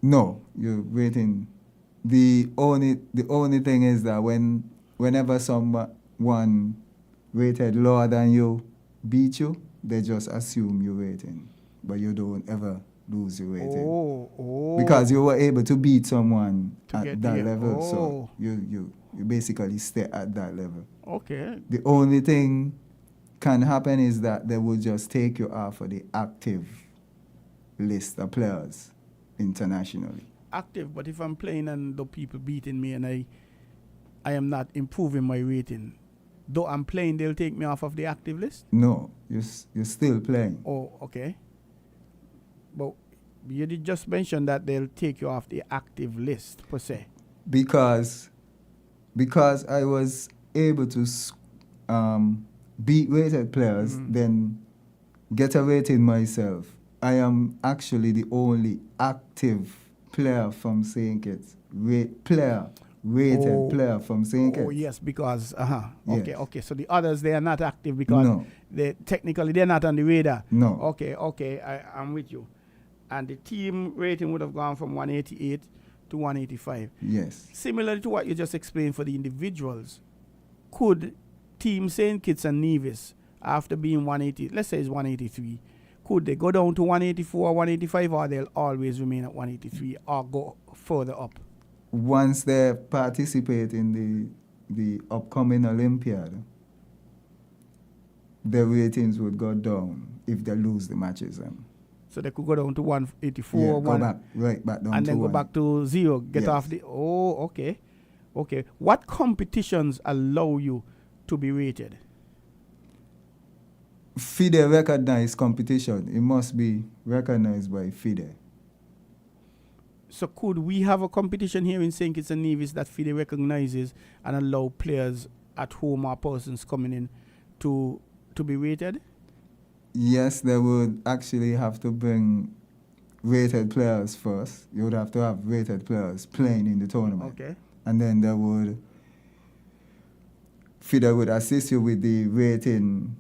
No, your rating. The only thing is that whenever someone rated lower than you beat you, they just assume your rating, but you don't ever lose your rating. Because you were able to beat someone at that level, so you basically stay at that level. Okay. The only thing can happen is that they will just take you off of the active list of players internationally. Active, but if I'm playing and the people beating me and I am not improving my rating, though I'm playing, they'll take me off of the active list? No, you're still playing. Oh, okay. But you did just mention that they'll take you off the active list, per se. Because I was able to beat rated players, then get a rating myself. I am actually the only active player from St. Kitts. Rated player from St. Kitts. Oh, yes, because, Yes. Okay. So the others, they are not active because technically they're not on the radar. No. Okay, I'm with you. And the team rating would have gone from 188 to 185. Yes. Similar to what you just explained for the individuals, could Team St. Kitts and Nevis, after being 180, let's say it's 183, could they go down to 184 or 185, or they'll always remain at 183 or go further up? Once they participate in the upcoming Olympiad, their ratings would go down if they lose the matches. So they could go down to 184, go back down and to then go 1. back to 0, get Yes. off the... Oh, okay. Okay. What competitions allow you to be rated? FIDE recognized competition. It must be recognized by FIDE. So could we have a competition here in St. Kitts and Nevis that FIDE recognizes and allow players at home or persons coming in to be rated? Yes, they would actually have to bring rated players first. You would have to have rated players playing in the tournament. Okay. And then FIDE would assist you with the rating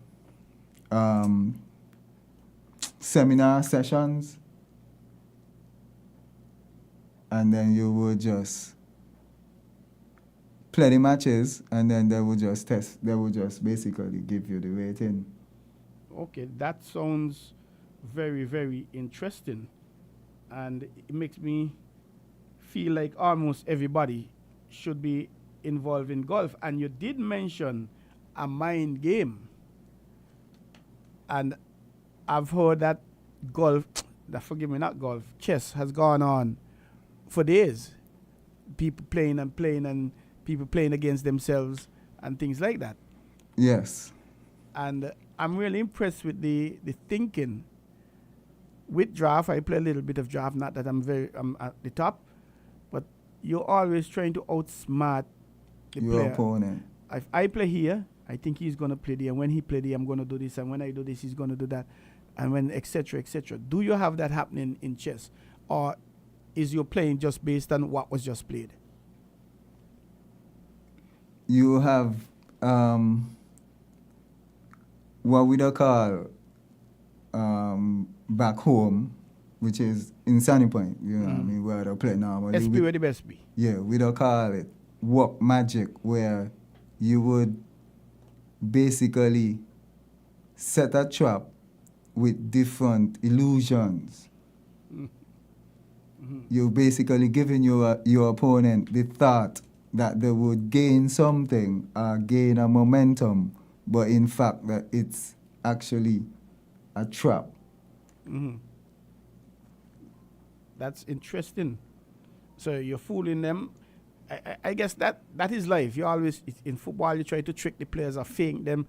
seminar sessions. And then you would just play the matches, and then they would just test. They would just basically give you the rating. Okay, that sounds very, very interesting. And it makes me feel like almost everybody should be involved in golf. And you did mention a mind game. And I've heard that golf, forgive me, not golf, chess has gone on for days. People playing and people playing against themselves and things like that. Yes. And I'm really impressed with the thinking. With draft, I play a little bit of draft, not that I'm at the top, but you're always trying to outsmart the your player. opponent. If I play here, I think he's going to play there. And when he play there, I'm going to do this. And when I do this, he's going to do that. And when etc. etc. Do you have that happening in chess? Or is your playing just based on what was just played? You have what we don't call back home, which is in Sunny Point, you know what I mean, where they play normally. SP where the best be. Yeah, we don't call it work magic, where you would basically set a trap with different illusions. You're basically giving your opponent the thought that they would gain something or gain a momentum, but in fact that it's actually a trap. That's interesting. So you're fooling them. I guess that is life. You always, in football, you try to trick the players or fake them,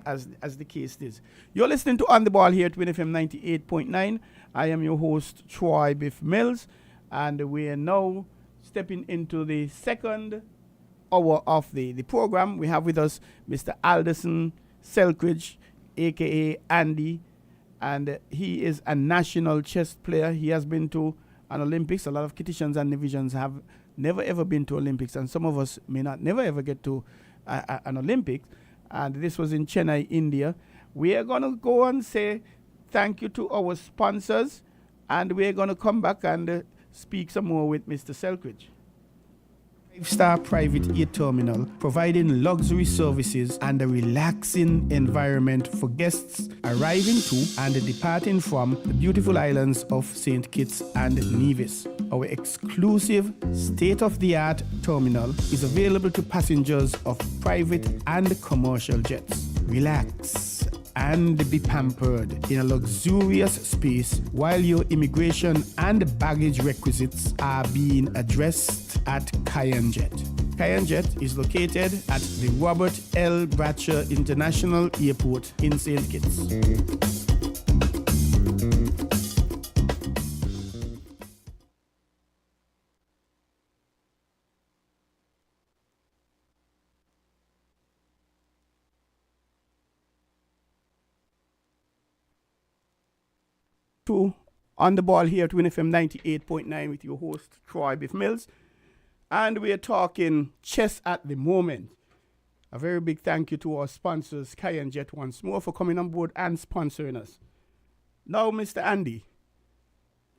as the case is. You're listening to On the Ball here at WINNFM 98.9. I am your host, Troy Biff Mills, and we are now stepping into the second hour of the program. We have with us Mr. Alderson Selkridge, a.k.a. Andy, and he is a national chess player. He has been to an Olympics. A lot of Kittitians and Divisions have never ever been to Olympics, and some of us may not never ever get to an Olympics. And this was in Chennai, India. We are going to go and say thank you to our sponsors, and we're going to come back and speak some more with Mr. Selkridge. 5-star private air terminal, providing luxury services and a relaxing environment for guests arriving to and departing from the beautiful islands of St. Kitts and Nevis. Our exclusive state-of-the-art terminal is available to passengers of private and commercial jets. Relax and be pampered in a luxurious space while your immigration and baggage requisites are being addressed at Kayanjet. Kayanjet is located at the Robert L. Bratcher International Airport in St. Kitts. On the Ball here at WINNFM 98.9 with your host, Troy Biff Mills. And we are talking chess at the moment. A very big thank you to our sponsors, Kayanjet, once more for coming on board and sponsoring us. Now, Mr. Andy,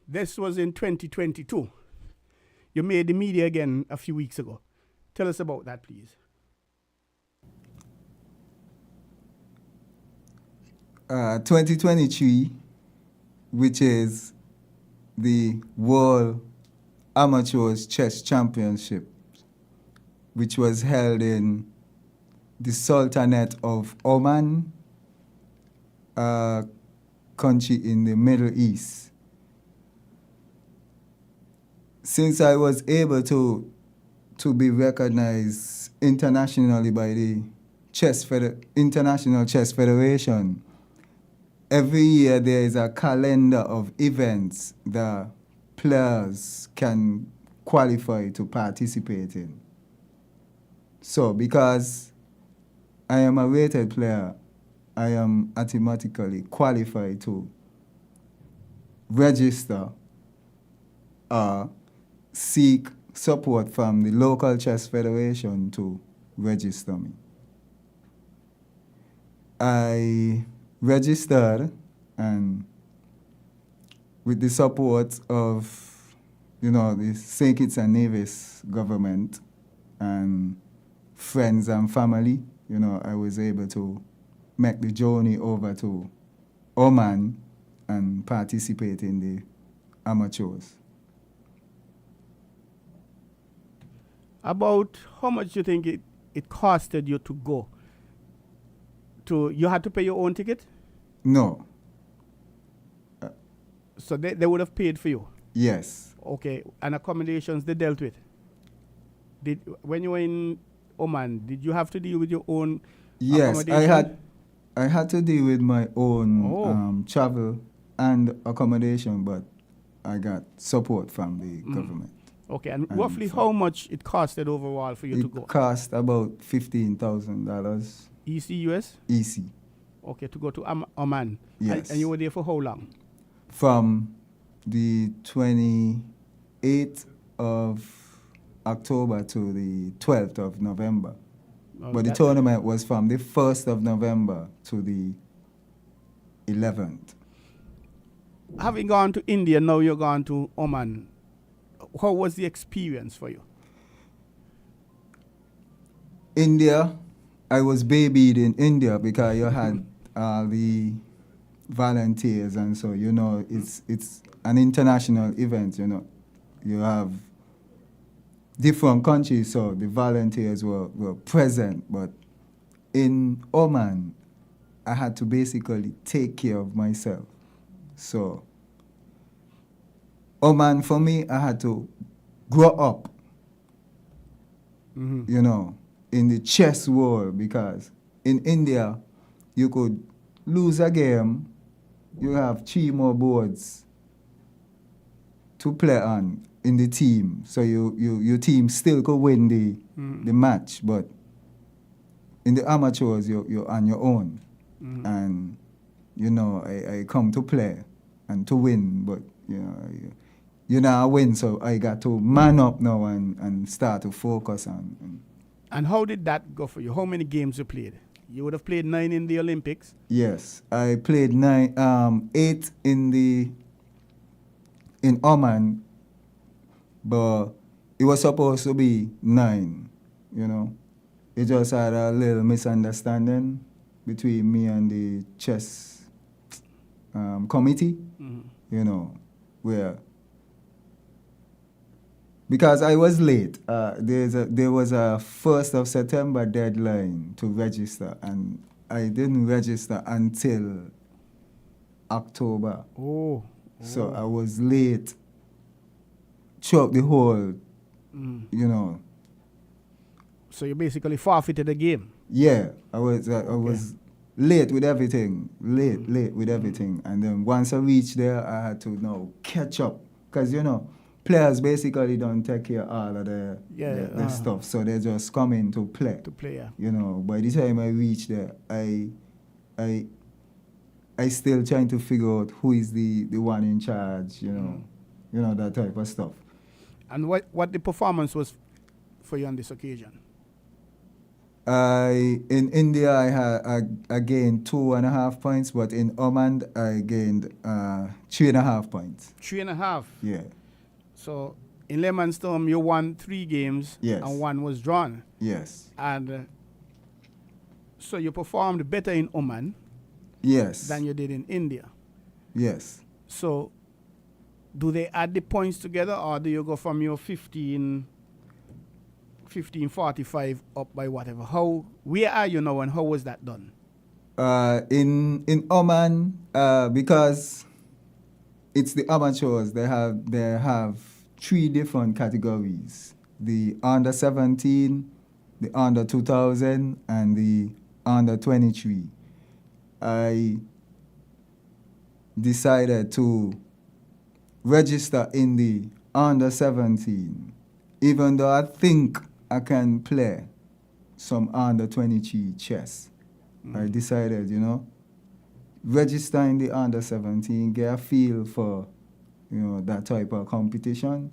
this was in 2022. You made the media again a few weeks ago. Tell us about that, please. 2023, which is the World Amateurs Chess Championship, which was held in the Sultanate of Oman, a country in the Middle East. Since I was able to be recognized internationally by the International Chess Federation, every year there is a calendar of events that players can qualify to participate in. So because I am a rated player, I am automatically qualified to register or seek support from the local chess federation to register me. I registered, and with the support of, the St. Kitts and Nevis government and friends and family, you know, I was able to make the journey over to Oman and participate in the amateurs. About how much you think it costed you to go? You had to pay your own ticket? No. So they would have paid for you? Yes. Okay, and accommodations they dealt with? When you were in Oman, did you have to deal with your own Yes, accommodation? I had to deal with my own Oh. travel and accommodation, but I got support from the government. Okay, and roughly how much it costed overall for you to go? It cost about $15,000 ECUS? EC. Okay, to go to Oman. Yes. And you were there for how long? From the 28th of October to the 12th of November. But the tournament was from the 1st of November to the 11th. Having gone to India, now you're gone to Oman. How was the experience for you? India, I was babied in India because you had the volunteers, and so, you know, it's an international event, you know. You have different countries, so the volunteers were present, but in Oman, I had to basically take care of myself. So, Oman, for me, I had to grow up, you know, in the chess world, because in India, you could lose a game, you have 3 more boards to play on in the team, so your team still could win the match, but in the amateurs, you're on your own. And, you know, I come to play and to win, but, you know, you know, I win, so I got to man up now and start to focus on. And how did that go for you? How many games you played? You would have played 9 in the Olympics? Yes, I played 8 in Oman, but it was supposed to be 9, you know. It just had a little misunderstanding between me and the chess committee, you know, where, because I was late, there was a 1st of September deadline to register, and I didn't register until October. Oh. So I was late throughout the whole, you know. So you basically forfeited the game? Yeah, I was late with everything, late with everything. And then once I reached there, I had to now catch up. Because, you know, players basically don't take care of all of the stuff. So they just come in to play. To play, yeah. You know, by the time I reached there, I still trying to figure out who is the one in charge, you know. You know, that type of stuff. And what the performance was for you on this occasion? In India, I gained 2.5 points, but in Oman, I gained 3.5 points. 3.5? Yeah. So in layman's term, you won 3 games, yes, and 1 was drawn. Yes. And so you performed better in Oman, yes, than you did in India. Yes. So do they add the points together, or do you go from your 1545 up by whatever? Where are you now, and how was that done? In Oman, because it's the amateurs, they have 3 different categories: the under 17, the under 2000, and the under 23. I decided to register in the under 17, even though I think I can play some under 23 chess. I decided, you know, register in the under 17, get a feel for, you know, that type of competition,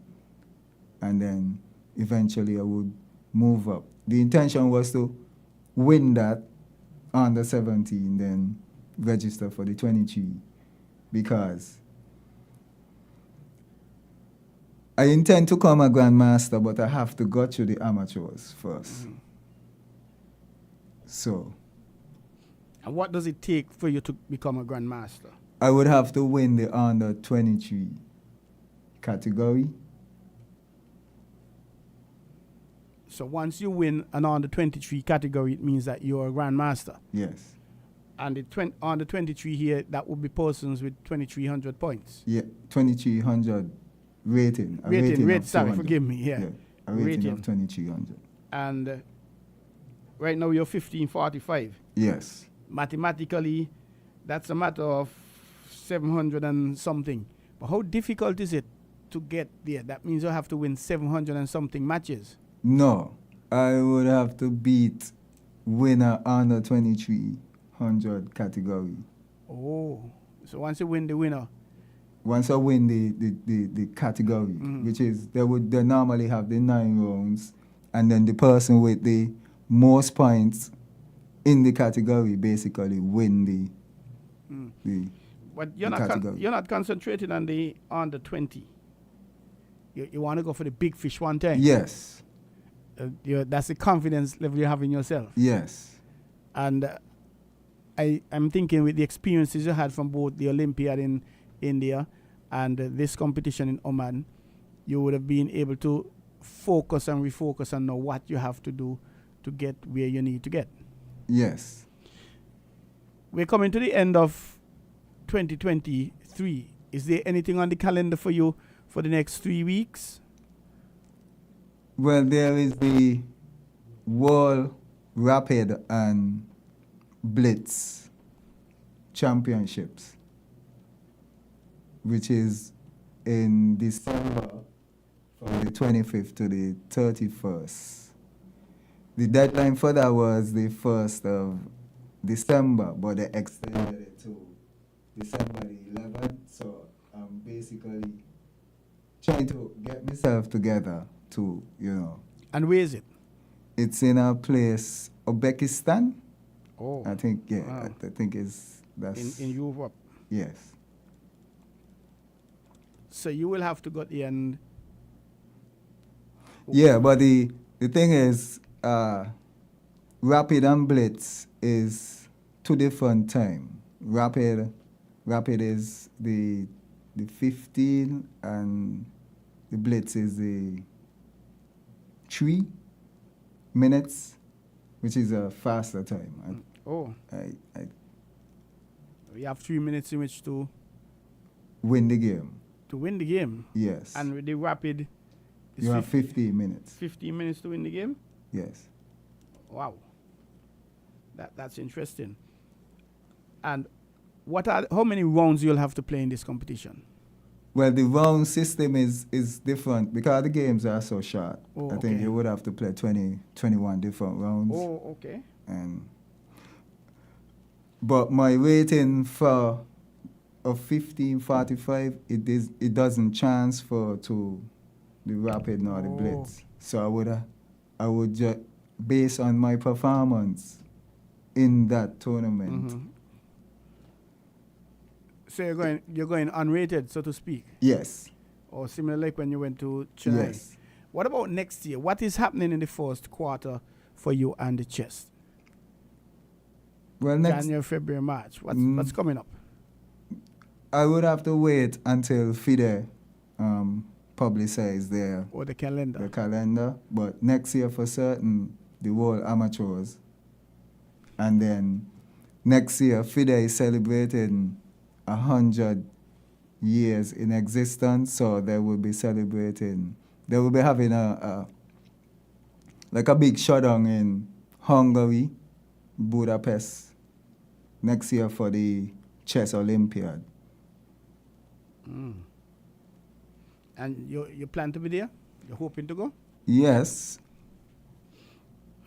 and then eventually I would move up. The intention was to win that under 17, then register for the 23, because I intend to become a grandmaster, but I have to go through the amateurs first. So And what does it take for you to become a grandmaster? I would have to win the under 23 category. So once you win an under 23 category, it means that you're a grandmaster. Yes. And the under 23 here, that would be persons with 2,300 points. Yeah, 2,300 rating. A rating of Sorry, 200. forgive me. Yeah. A rating of 2,300. And right now you're 1545. Yes. Mathematically, that's a matter of 700 and something. But how difficult is it to get there? That means you have to win 700 and something matches. No, I would have to beat winner under 2,300 category. Oh, so once you win the winner. Once I win the category, which is they normally have the 9 rounds, and then the person with the most points in the category basically win the But you're not concentrating on the under 20. You want to go for the big fish one time. Yes. That's the confidence level you have in yourself. Yes. And I'm thinking with the experiences you had from both the Olympiad in India and this competition in Oman, you would have been able to focus and refocus and know what you have to do to get where you need to get. Yes. We're coming to the end of 2023. Is there anything on the calendar for you for the next 3 weeks? Well, there is the World Rapid and Blitz Championships, which is in December from the 25th to the 31st. The deadline for that was the 1st of December, but they extended it to December the 11th. So I'm basically trying to get myself together to, And where is it? It's in a place, Uzbekistan. Oh. I think, yeah, Wow. I think that's... In Europe. Yes. So you will have to go there and... Yeah, but the thing is, Rapid and Blitz is 2 different time. Rapid is the 15 and the Blitz is the 3 minutes, which is a faster time. You have 3 minutes in which to win the game. To win the game? Yes. And with the Rapid... You have 15 minutes. 15 minutes to win the game? Yes. Wow. That's interesting. And how many rounds you'll have to play in this competition? Well, the round system is different because the games are so short. Oh, I think you would have to play 21 different rounds. Oh, okay. But my rating of 1545, it doesn't transfer to the Rapid nor the Blitz. So I would just, based on my performance in that tournament. Mm-hmm. So you're going unrated, so to speak? Yes. Or similar like when you went to Chennai? Yes. What about next year? What is happening in the first quarter for you and the chess? Well, next January, February, March. What's coming up? I would have to wait until FIDE publicize or the calendar. But next year for certain, the World Amateurs. And then next year, FIDE is celebrating 100 years in existence, so they will be having a big showdown in Hungary, Budapest, next year for the Chess Olympiad. And you plan to be there? You're hoping to go? Yes.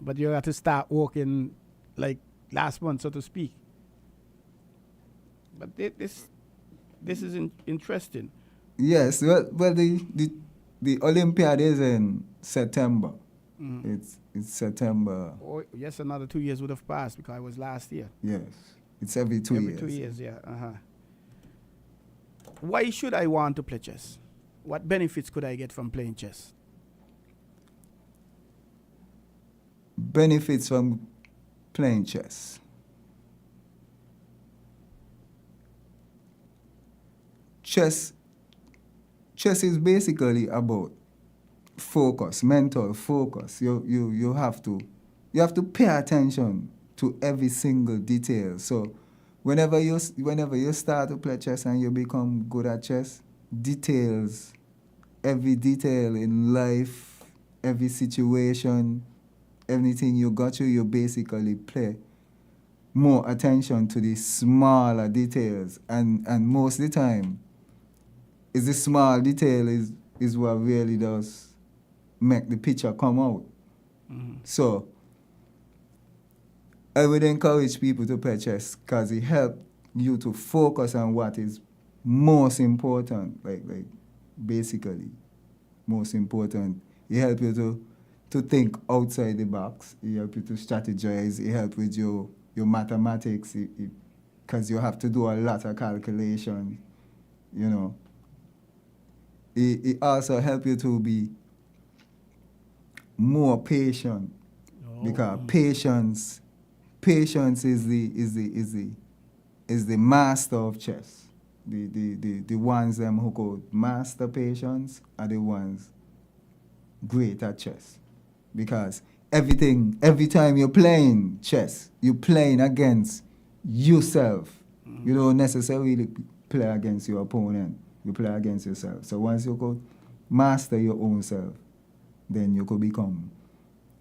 But you have to start working like last month, so to speak. But this is interesting. Yes. Well, the Olympiad is in September. It's September. Oh, yes, another 2 years would have passed because it was last year. Yes. It's every 2 years. Every 2 years, yeah. Why should I want to play chess? What benefits could I get from playing chess? Benefits from playing chess. Chess is basically about focus, mental focus. You have to pay attention to every single detail. So whenever you start to play chess and you become good at chess, details, every detail in life, every situation, everything you got to, you basically pay more attention to the smaller details, and most of the time is the small detail is what really does make the picture come out. Mm-hmm. So I would encourage people to play chess because it helps you to focus on what is most important, like basically most important. It helps you to think outside the box. It helps you to strategize. It helps with your mathematics, because you have to do a lot of calculation, you know. It also helps you to be more patient, because patience is the master of chess. The ones them who could master patience are the ones great at chess, because every time you're playing chess, you're playing against yourself. Mm-hmm. You don't necessarily play against your opponent. You play against yourself. So once you could master your own self, then you could become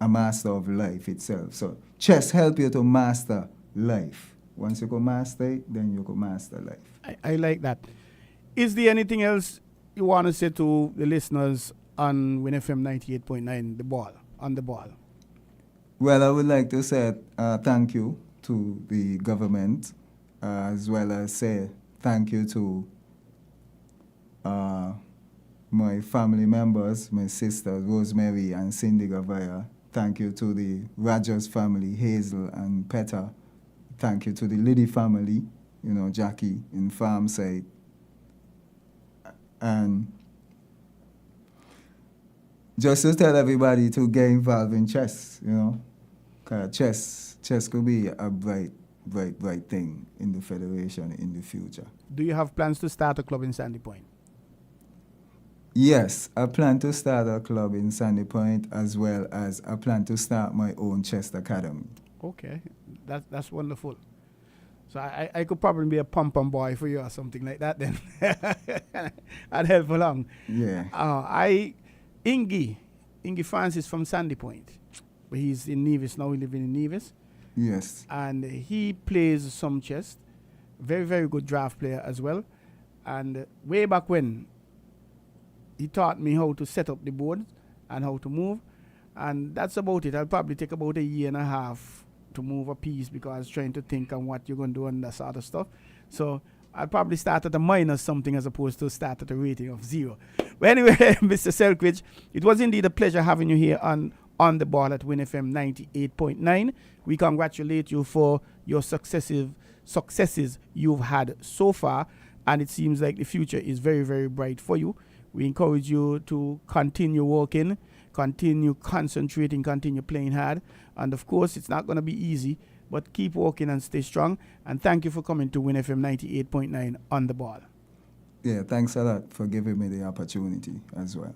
a master of life itself. So chess help you to master life. Once you could master it, then you could master life. I like that. Is there anything else you want to say to the listeners on WINNFM 98.9, on the ball? Well, I would like to say thank you to the government, as well as say thank you to my family members, my sisters, Rosemary and Cindy Gavaya. Thank you to the Rogers family, Hazel and Petter. Thank you to the Liddy family, Jackie in Farmside. And just to tell everybody to get involved in chess, because chess could be a bright thing in the Federation in the future. Do you have plans to start a club in Sandy Point? Yes, I plan to start a club in Sandy Point, as well as I plan to start my own chess academy. Okay, that's wonderful. So I could probably be a pom-pom boy for you or something like that then. I'd help along. Yeah. Ingi Francis from Sandy Point. But he's in Nevis now, he's living in Nevis. Yes. And he plays some chess. Very, very good draft player as well. And way back when, he taught me how to set up the board and how to move. And that's about it. I'll probably take about a year and a half to move a piece, because I was trying to think on what you're going to do and that sort of stuff. So I'll probably start at a minus something as opposed to start at a rating of 0. But anyway, Mr. Selkridge, it was indeed a pleasure having you here on the ball at WINNFM 98.9. We congratulate you for your successes you've had so far, and it seems like the future is very, very bright for you. We encourage you to continue working, continue concentrating, continue playing hard. And of course, it's not going to be easy, but keep working and stay strong. And thank you for coming to WINNFM 98.9 on the ball. Yeah, thanks a lot for giving me the opportunity as well.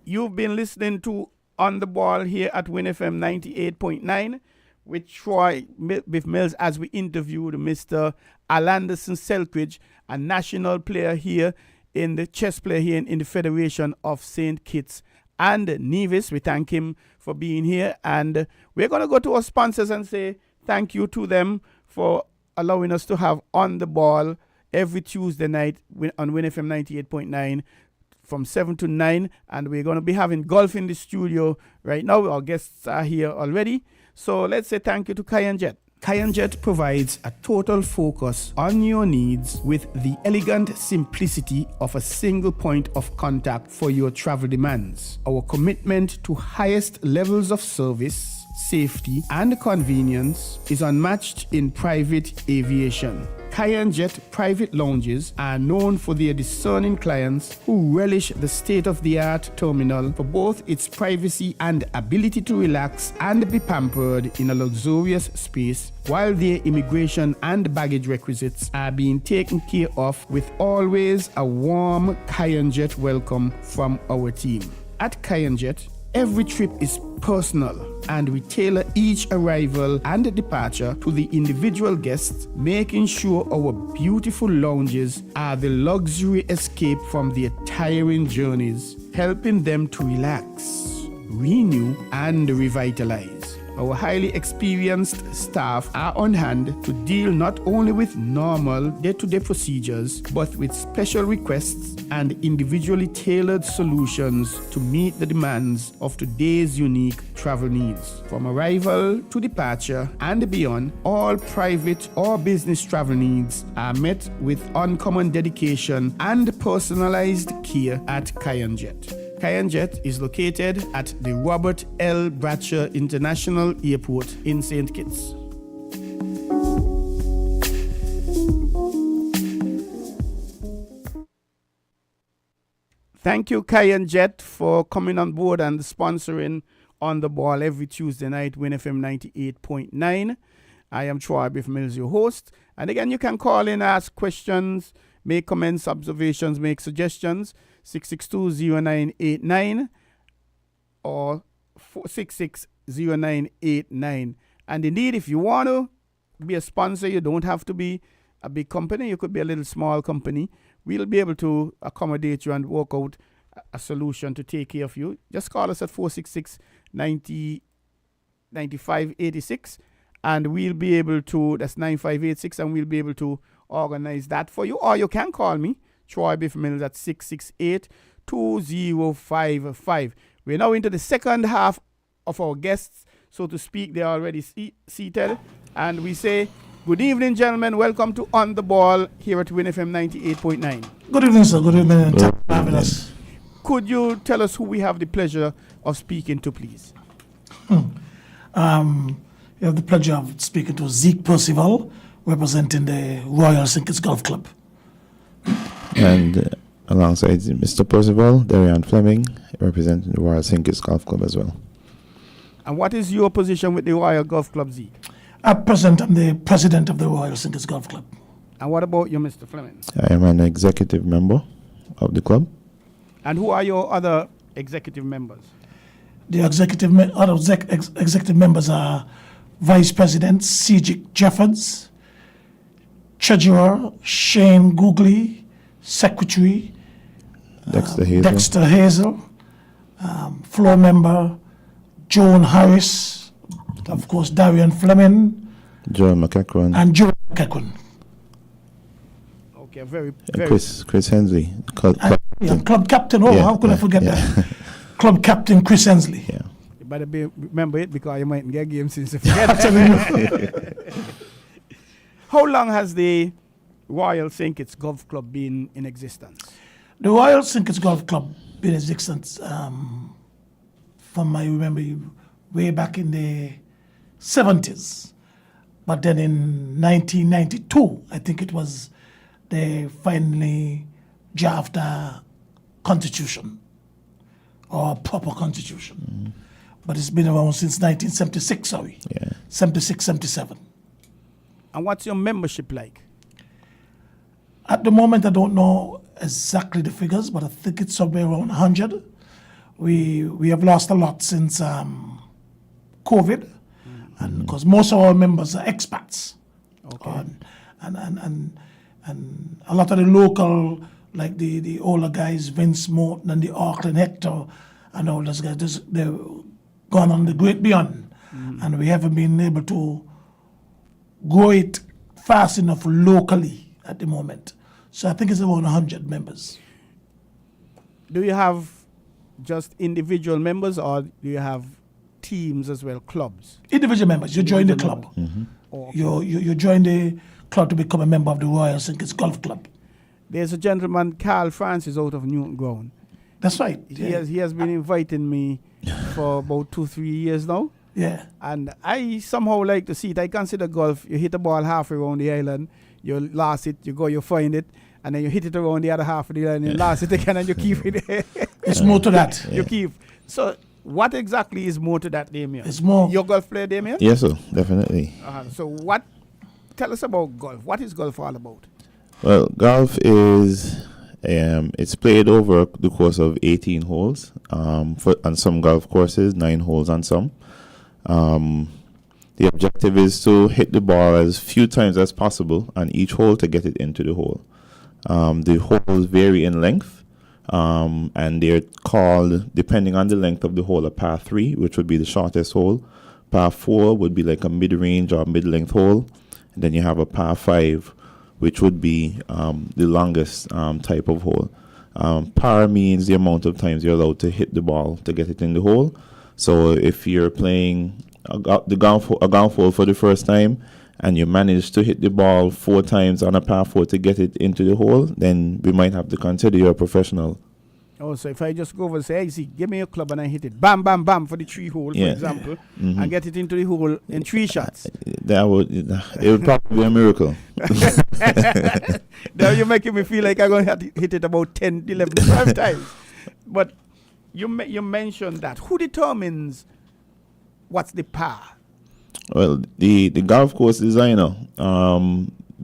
You've been listening to On the Ball here at WINNFM 98.9 with Troy Mills as we interviewed Mr. Alanderson Selkridge, a national player here in the chess player here in the Federation of St. Kitts and Nevis. We thank him for being here, and we're going to go to our sponsors and say thank you to them for allowing us to have On the Ball every Tuesday night on WINNFM 98.9 from 7 to 9, and we're going to be having golf in the studio right now. Our guests are here already, so let's say thank you to Kayanjet. Kayanjet provides a total focus on your needs with the elegant simplicity of a single point of contact for your travel demands. Our commitment to highest levels of service, safety, and convenience is unmatched in private aviation. Jet private lounges are known for their discerning clients who relish the state-of-the-art terminal for both its privacy and ability to relax and be pampered in a luxurious space, while their immigration and baggage requisites are being taken care of with always a warm Jet welcome from our team. At Jet, every trip is personal, and we tailor each arrival and departure to the individual guests, making sure our beautiful lounges are the luxury escape from their tiring journeys, helping them to relax, renew, and revitalize. Our highly experienced staff are on hand to deal not only with normal day-to-day procedures, but with special requests and individually tailored solutions to meet the demands of today's unique travel needs. From arrival to departure and beyond, all private or business travel needs are met with uncommon dedication and personalized care at Jet. Jet is located at the Robert L. Bratcher International Airport in St. Kitts. Thank you, Jet, for coming on board and sponsoring On the Ball every Tuesday night, Win FM 98.9. I am Troy Biff Mills, your host. And again, you can call in, ask questions, make comments, observations, make suggestions. 662-0989 or 660989. And indeed, if you want to be a sponsor, you don't have to be a big company. You could be a little small company. We'll be able to accommodate you and work out a solution to take care of you. Just call us at 466-9586 and we'll be able to, that's 9586, and we'll be able to organize that for you. Or you can call me, Troy Biff Mills, at 668-2055. We're now into the second half of our guests, so to speak. They're already seated. And we say, good evening, gentlemen. Welcome to On the Ball here at Win FM 98.9. Good evening, sir. Good evening. And thank you for having us. Could you tell us who we have the pleasure of speaking to, please? You have the pleasure of speaking to Zeke Percival, representing the Royal St. Kitts Golf Club. And alongside Mr. Percival, Darian Fleming, representing the Royal St. Kitts Golf Club as well. And what is your position with the Royal Golf Club, Zeke? At present, I'm the president of the Royal St. Kitts Golf Club. And what about you, Mr. Fleming? I am an executive member of the club. And who are your other executive members? The executive members are Vice President Cedric Jeffords, Treasurer Shane Googley, Secretary Dexter Hazel, floor member Joan Harris, of course Darian Fleming, Joan McEachran, and Joan McEachran. Okay, very. Chris Hensley, club captain. Oh, how could I forget that? Club captain Chris Hensley. Yeah. You better remember it, because you might get games since you forget it. How long has the Royal St. Kitts Golf Club been in existence? The Royal St. Kitts Golf Club been in existence from I remember way back in the 70s. But then in 1992, I think it was, they finally drafted a constitution, or a proper constitution. Mm-hmm. But it's been around since 1976, 76, 77. And what's your membership like? At the moment, I don't know exactly the figures, but I think it's somewhere around 100. We have lost a lot since COVID, and because most of our members are expats. Okay. And a lot of the local, like the older guys, Vince Morton and the Auckland Hector, and all those guys, they've gone on the great beyond, and we haven't been able to grow it fast enough locally at the moment. So I think it's around 100 members. Do you have just individual members, or do you have teams as well, clubs? Individual members. You join the club. Mm-hmm. Oh, okay. You join the club to become a member of the Royal St. Kitts Golf Club. There's a gentleman, Carl Francis, out of Newton Ground. That's right. He has been inviting me for about 2-3 years now. Yeah. And I somehow like to see it. I consider golf, you hit the ball halfway around the island, you lost it, you find it, and then you hit it around the other half of the island, and you lost it again, and you keep it. It's more to that. You keep. So what exactly is more to that, Damien? It's more. Your golf player, Damien? Yes, sir, definitely. So tell us about golf. What is golf all about? Well, golf is it's played over the course of 18 holes. On some golf courses, 9 holes on some. The objective is to hit the ball as few times as possible on each hole to get it into the hole. The holes vary in length, and they're called, depending on the length of the hole, a par 3, which would be the shortest hole. Par 4 would be like a mid-range or mid-length hole. And then you have a par 5, which would be the longest type of hole. Par means the amount of times you're allowed to hit the ball to get it in the hole. So if you're playing a golf hole for the first time and you manage to hit the ball 4 times on a par 4 to get it into the hole, then we might have to consider you a professional. Oh, so if I just go over and say, hey, see, give me a club and I hit it, bam, bam, bam, for the 3 hole, for example, and get it into the hole in 3 shots. It would probably be a miracle. Now you're making me feel like I'm going to have to hit it about 10, 11, 12 times. But you mentioned that. Who determines what's the par? Well, the golf course designer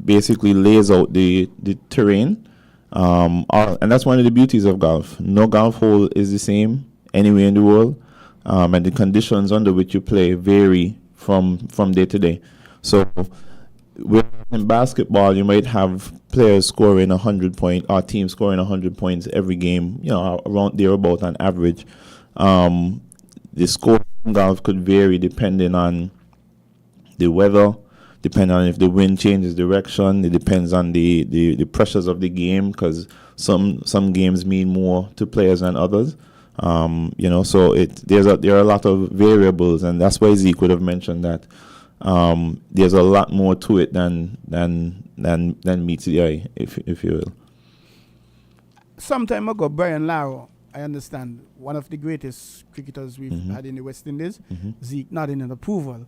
basically lays out the terrain. And that's one of the beauties of golf. No golf hole is the same anywhere in the world, and the conditions under which you play vary from day to day. So, in basketball, you might have players scoring 100 points, or teams scoring 100 points every game. Around there about on average. The score in golf could vary depending on the weather. Depending on if the wind changes direction, it depends on the pressures of the game, because some games mean more to players than others. So there are a lot of variables, and that's why Zeke would have mentioned that there's a lot more to it than meets the eye, if you will. Some time ago, Brian Lara, I understand, one of the greatest cricketers we've had in the West Indies, Zeke nodding in approval,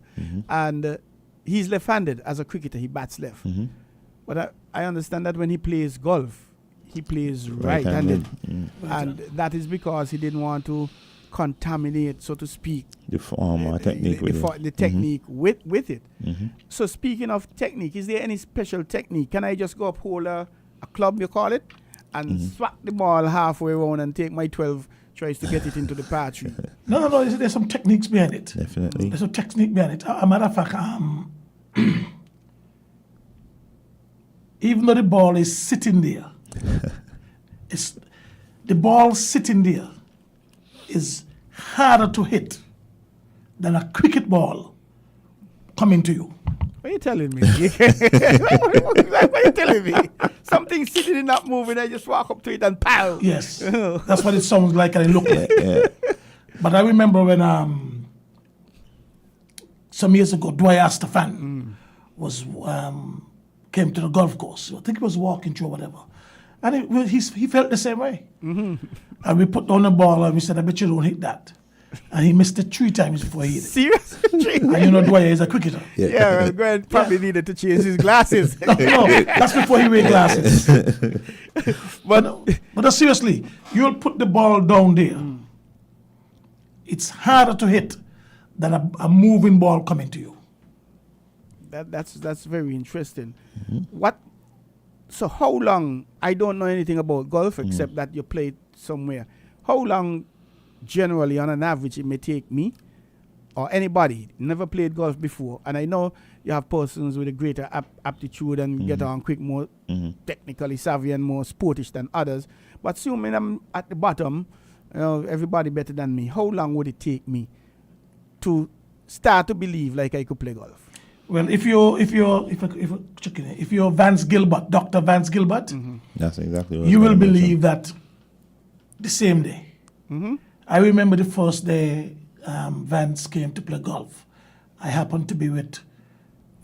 and he's left-handed as a cricketer. He bats left. But I understand that when he plays golf, he plays right-handed. And that is because he didn't want to contaminate, so to speak, the form or technique the technique with it. So speaking of technique, is there any special technique? Can I just go up, hold a club, you call it, and swat the ball halfway around and take my 12 tries to get it into the par 3? No. There's some techniques behind it. Definitely. There's some technique behind it. As a matter of fact, even though the ball is sitting there, the ball sitting there is harder to hit than a cricket ball coming to you. What are you telling me? What are you telling me? Something sitting and not moving, I just walk up to it and pow. Yes, that's what it sounds like and it looks like. Yeah. But I remember when some years ago, Dwyer Astafan came to the golf course. I think he was walking through or whatever. And he felt the same way. And we put down the ball and we said, I bet you don't hit that. And he missed it 3 times before he hit it. Seriously? And you know Dwyer is a cricketer. Yeah, well, Grant probably needed to change his glasses. No, that's before he wear glasses. But seriously, you'll put the ball down there. It's harder to hit than a moving ball coming to you. That's very interesting. So how long, I don't know anything about golf except that you played somewhere. How long generally on an average it may take me or anybody never played golf before, and I know you have persons with a greater aptitude and get on quick, more technically savvy and more sportish than others, but assuming I'm at the bottom, everybody better than me, how long would it take me to start to believe like I could play golf? Well, if you're Vance Gilbert, Dr. Vance Gilbert, That's exactly what you will believe that the same day. I remember the first day Vance came to play golf. I happened to be with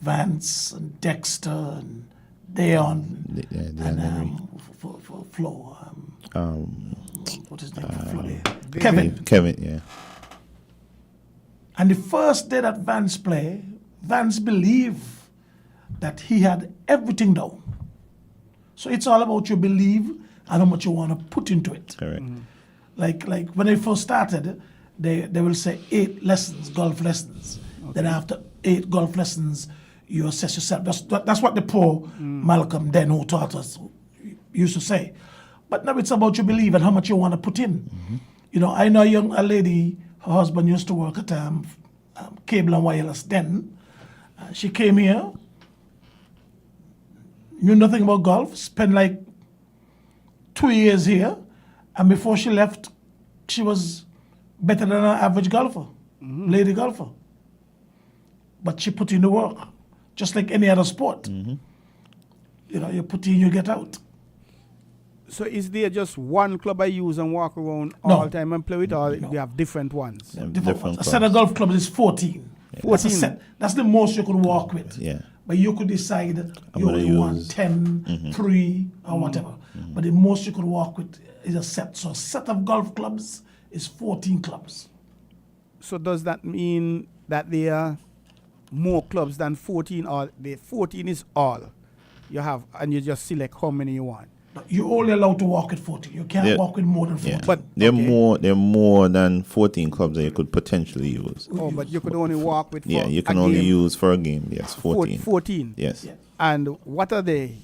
Vance and Dexter and Deon and Flo. What is his name? Kevin. Kevin, yeah. And the first day that Vance played, Vance believed that he had everything down. So it's all about your belief and how much you want to put into it. Correct. Like when I first started, they will say 8 lessons, golf lessons. Then after 8 golf lessons, you assess yourself. That's what the poor Malcolm then who taught us used to say. But now it's about your belief and how much you want to put in. You know, I know a lady, her husband used to work at Cable and Wireless then. She came here, knew nothing about golf, spent like 2 years here, and before she left, she was better than an average golfer, lady golfer. But she put in the work, just like any other sport. You know, you put in, you get out. So is there just one club I use and walk around No. all the time and play with, or do you have different ones? Different a set of golf clubs is 14. That's a 14. set. That's the most you could walk with. Yeah. But you could decide you gonna only want use- 10, 3, or whatever. But the most you could walk with is a set. So a set of golf clubs is 14 clubs. So does that mean that there are more clubs than 14, or the 14 is all you have, and you just select how many you want? You're only allowed to walk with 14. You can't Yeah. walk with more than 14. Yeah. But there are okay. more than 14 clubs that you could potentially use. Oh, but you could only walk with. Yeah, for you can a only game. use for a game. Yes, 14. 14. Yes. Yeah. And what are they?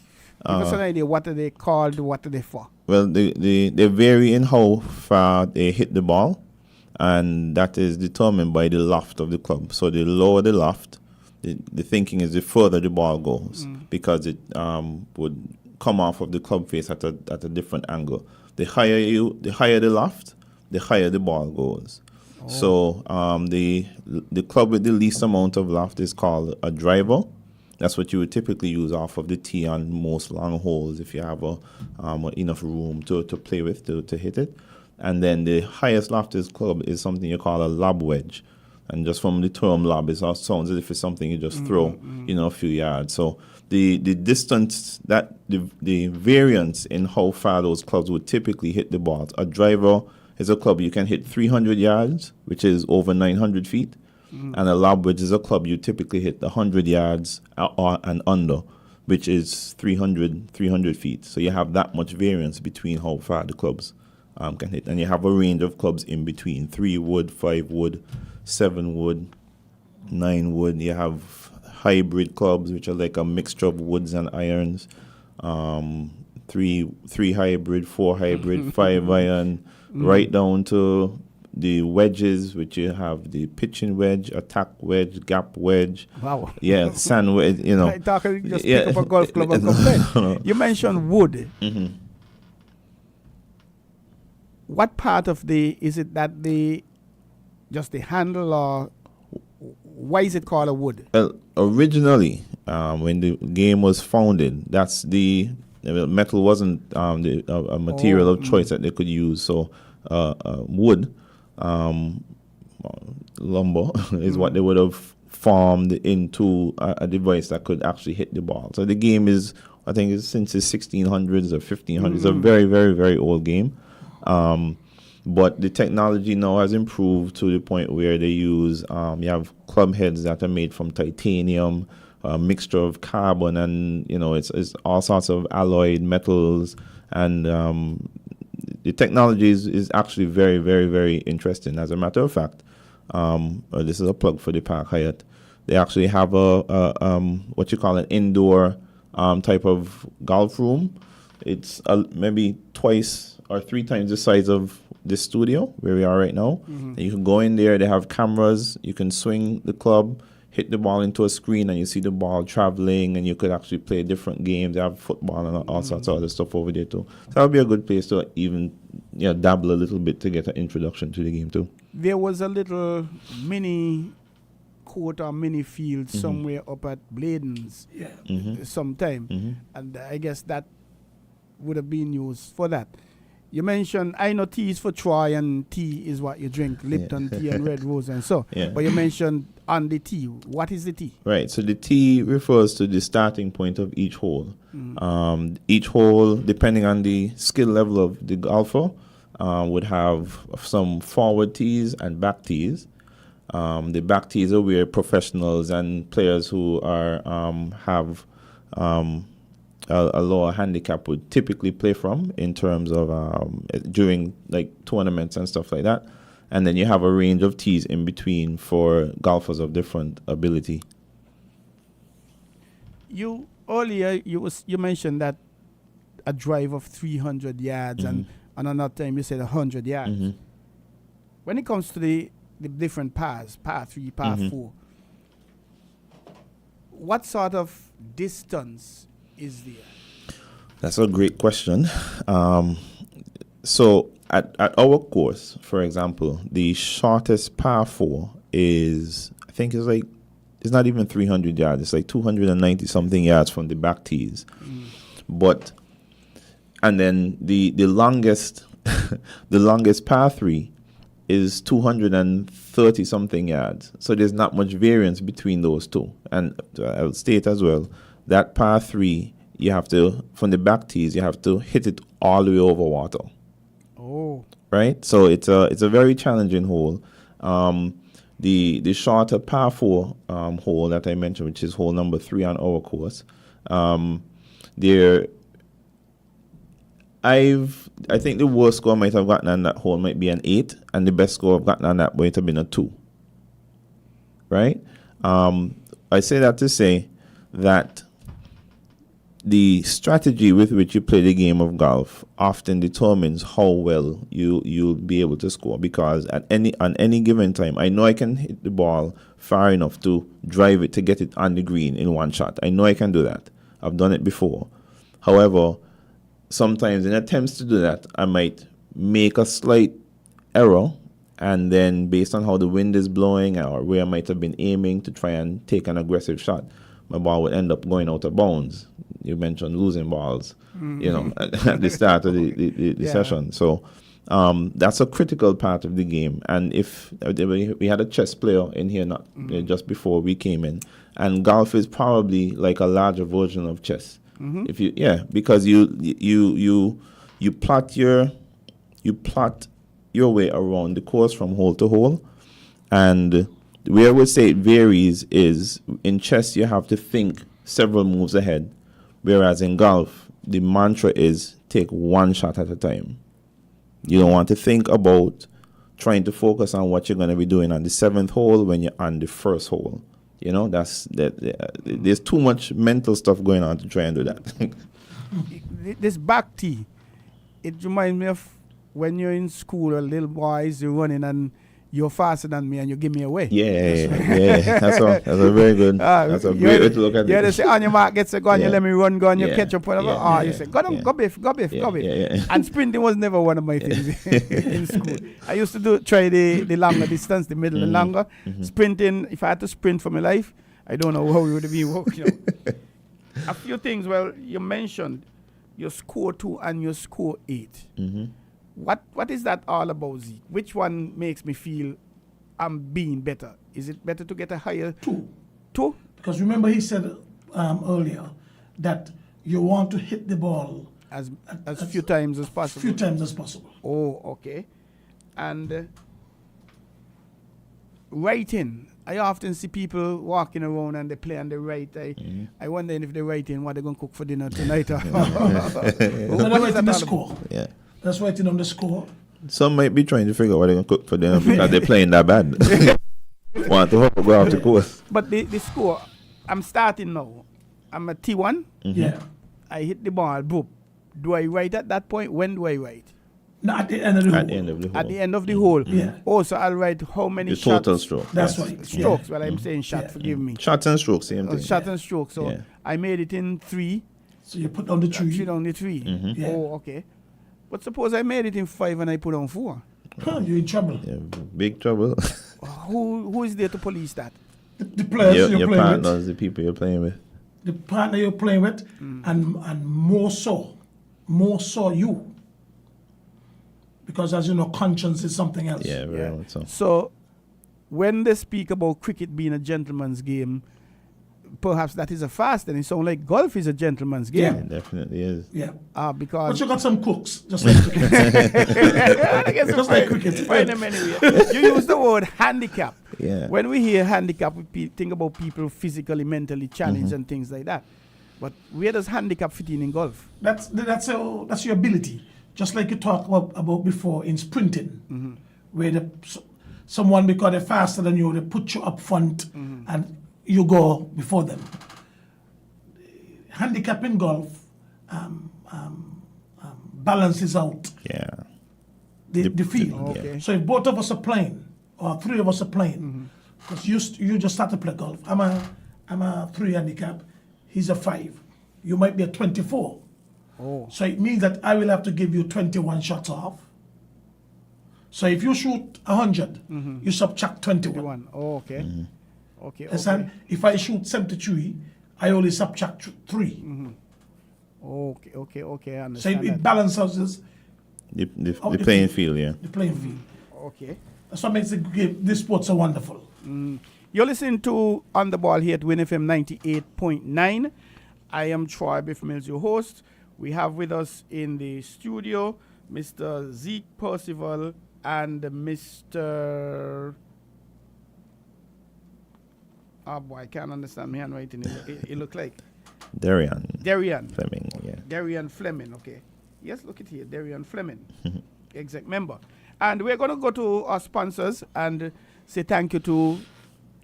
Give us an idea. What are they called? What are they for? Well, they vary in how far they hit the ball, and that is determined by the loft of the club. So the lower the loft, the thinking is the further the ball goes, because it would come off of the club face at a different angle. The higher the loft, the higher the ball goes. So the club with the least amount of loft is called a driver. That's what you would typically use off of the tee on most long holes if you have enough room to play with to hit it. And then the highest lofted club is something you call a lob wedge. And just from the term lob, it sounds as if it's something you just throw, a few yards. So the distance, that the variance in how far those clubs would typically hit the ball. A driver is a club you can hit 300 yards, which is over 900 feet. And a lob wedge is a club you typically hit 100 yards and under, which is 300 feet. So you have that much variance between how far the clubs can hit. And you have a range of clubs in between: 3 wood, 5 wood, 7 wood, 9 wood. You have hybrid clubs, which are like a mixture of woods and irons. 3 hybrid, 4 hybrid, 5 iron, right down to the wedges, which you have the pitching wedge, attack wedge, gap wedge. Wow. Yeah, sand wedge, Like talking, just pick up a golf club and come play. You mentioned wood. What part of is it that just the handle, or why is it called a wood? Well, originally, when the game was founded, that's the metal wasn't a material of choice that they could use. So wood, lumber, is what they would have formed into a device that could actually hit the ball. So the game is, I think, it's since the 1600s or 1500s. It's a very, very, very old game. But the technology now has improved to the point where they use, you have club heads that are made from titanium, a mixture of carbon, and, it's all sorts of alloyed metals. And the technology is actually very, very, very interesting. As a matter of fact, this is a plug for the Park Hyatt. They actually have what you call an indoor type of golf room. It's maybe twice or 3 times the size of this studio where we are right now. And you can go in there. They have cameras. You can swing the club, hit the ball into a screen, and you see the ball traveling, and you could actually play different games. They have football and all sorts of other stuff over there too. So that would be a good place to even dabble a little bit to get an introduction to the game too. There was a little mini court or mini field somewhere up at Bladen's sometime. And I guess that would have been used for that. You mentioned, I know tea is for Troy, and tea is what you drink, Lipton tea and Red Rose and so. Yeah. But you mentioned on the tea. What is the tea? Right, so the tee refers to the starting point of each hole. Each hole, depending on the skill level of the golfer, would have some forward tees and back tees. The back tees are where professionals and players who are have a lower handicap would typically play from in terms of during like tournaments and stuff like that. And then you have a range of tees in between for golfers of different ability. You earlier you mentioned that a drive of 300 yards and another time you said 100 yards. When it comes to the different pars, par 3, par 4, what sort of distance is there? That's a great question. So at our course, for example, the shortest par 4 is, I think it's not even 300 yards. It's like 290 something yards from the back tees. But, and then the longest, the longest par 3 is 230 something yards. So there's not much variance between those two. And I'll state as well, that par 3, you have to, from the back tees, you have to hit it all the way over water. Oh. Right? So it's a very challenging hole. The shorter par 4 hole that I mentioned, which is hole number 3 on our course, I think the worst score I might have gotten on that hole might be an 8, and the best score I've gotten on that might have been a 2. Right? I say that to say that the strategy with which you play the game of golf often determines how well you'll be able to score, because on any given time, I know I can hit the ball far enough to drive it to get it on the green in one shot. I know I can do that. I've done it before. However, sometimes in attempts to do that, I might make a slight error, and then based on how the wind is blowing or where I might have been aiming to try and take an aggressive shot, my ball would end up going out of bounds. You mentioned losing balls, at the start of the session. So that's a critical part of the game. And if we had a chess player in here just before we came in, and golf is probably like a larger version of chess. If because you plot your way around the course from hole to hole, and where I would say it varies is in chess you have to think several moves ahead, whereas in golf the mantra is take one shot at a time. You don't want to think about trying to focus on what you're going to be doing on the 7th hole when you're on the 1st hole. There's too much mental stuff going on to try and do that. This back tee, it reminds me of when you're in school, a little boys, you're running and you're faster than me and you give me away. That's a very good, that's a great way to look at it. Yeah, they say on your mark, get set, go on, you let me run, go on, you catch up, whatever. You say, go biff. And sprinting was never one of my things in school. I used to try the longer distance, the middle and longer. Sprinting, if I had to sprint for my life, I don't know how it would be working. A few things, well, you mentioned your score 2 and your score 8. What is that all about, Zeke? Which one makes me feel I'm being better? Is it better to get a higher 2? 2? Because remember he said earlier that you want to hit the ball as few times as possible. Few times as possible. Oh, okay. And writing. I often see people walking around and they play on the right. I wonder if they're writing what they're going to cook for dinner tonight. What is the score? Yeah. That's writing on the score. Some might be trying to figure out what they're going to cook for dinner because they're playing that bad. Want to go off the course. But the score, I'm starting now. I'm a T1. Yeah. I hit the ball, boop. Do I write at that point? When do I write? No, at the end of the hole. At the end of the hole. At the end of the hole. Yeah. Oh, so I'll write how many The shots. total stroke. That's right. Strokes. Well, I'm saying shot, forgive me. Shots and strokes, same thing. Shot and stroke. So I made it in 3. So you put down the 3. 3 down the 3. Yeah. Oh, okay. But suppose I made it in 5 and I put on 4. You're in trouble. Yeah, big trouble. Who is there to police that? The players you're your playing partners, with. the people you're playing with. The partner you're playing with, and more so you. Because as you know, conscience is something else. Yeah, very much so. So when they speak about cricket being a gentleman's game, perhaps that is a fast, and it sounds like golf is a gentleman's game. It definitely is. Yeah. Because But you got some cooks, just like cricket. I guess Just like cricket. find them anyway. You use the word handicap. Yeah. When we hear handicap, we think about people physically, mentally challenged and things like that. But where does handicap fit in golf? That's your ability. Just like you talked about before in sprinting, where someone, because they're faster than you, they put you up front and you go before them. Handicap in golf balances out Yeah. the field. Okay. So if both of us are playing, or three of us are playing, because you just start to play golf. I'm a 3 handicap. He's a 5. You might be a 24. Oh. So it means that I will have to give you 21 shots off. So if you shoot 100, you subtract 21. 21. Oh, okay. Okay. Understand? If I shoot 73, I only subtract 3. Okay. I So understand. it balances The the playing field. field, yeah. the playing field. Okay. That's what makes this sport so wonderful. You're listening to On the Ball here at WinFM 98.9. I am Troy Biff Mills, your host. We have with us in the studio Mr. Zeke Percival and Mr. Oh boy, I can't understand my handwriting. It look like Darian Darian. Fleming, yeah. Darian Fleming, okay. Yes, look at here, Darian Fleming, exec member. And we're going to go to our sponsors and say thank you to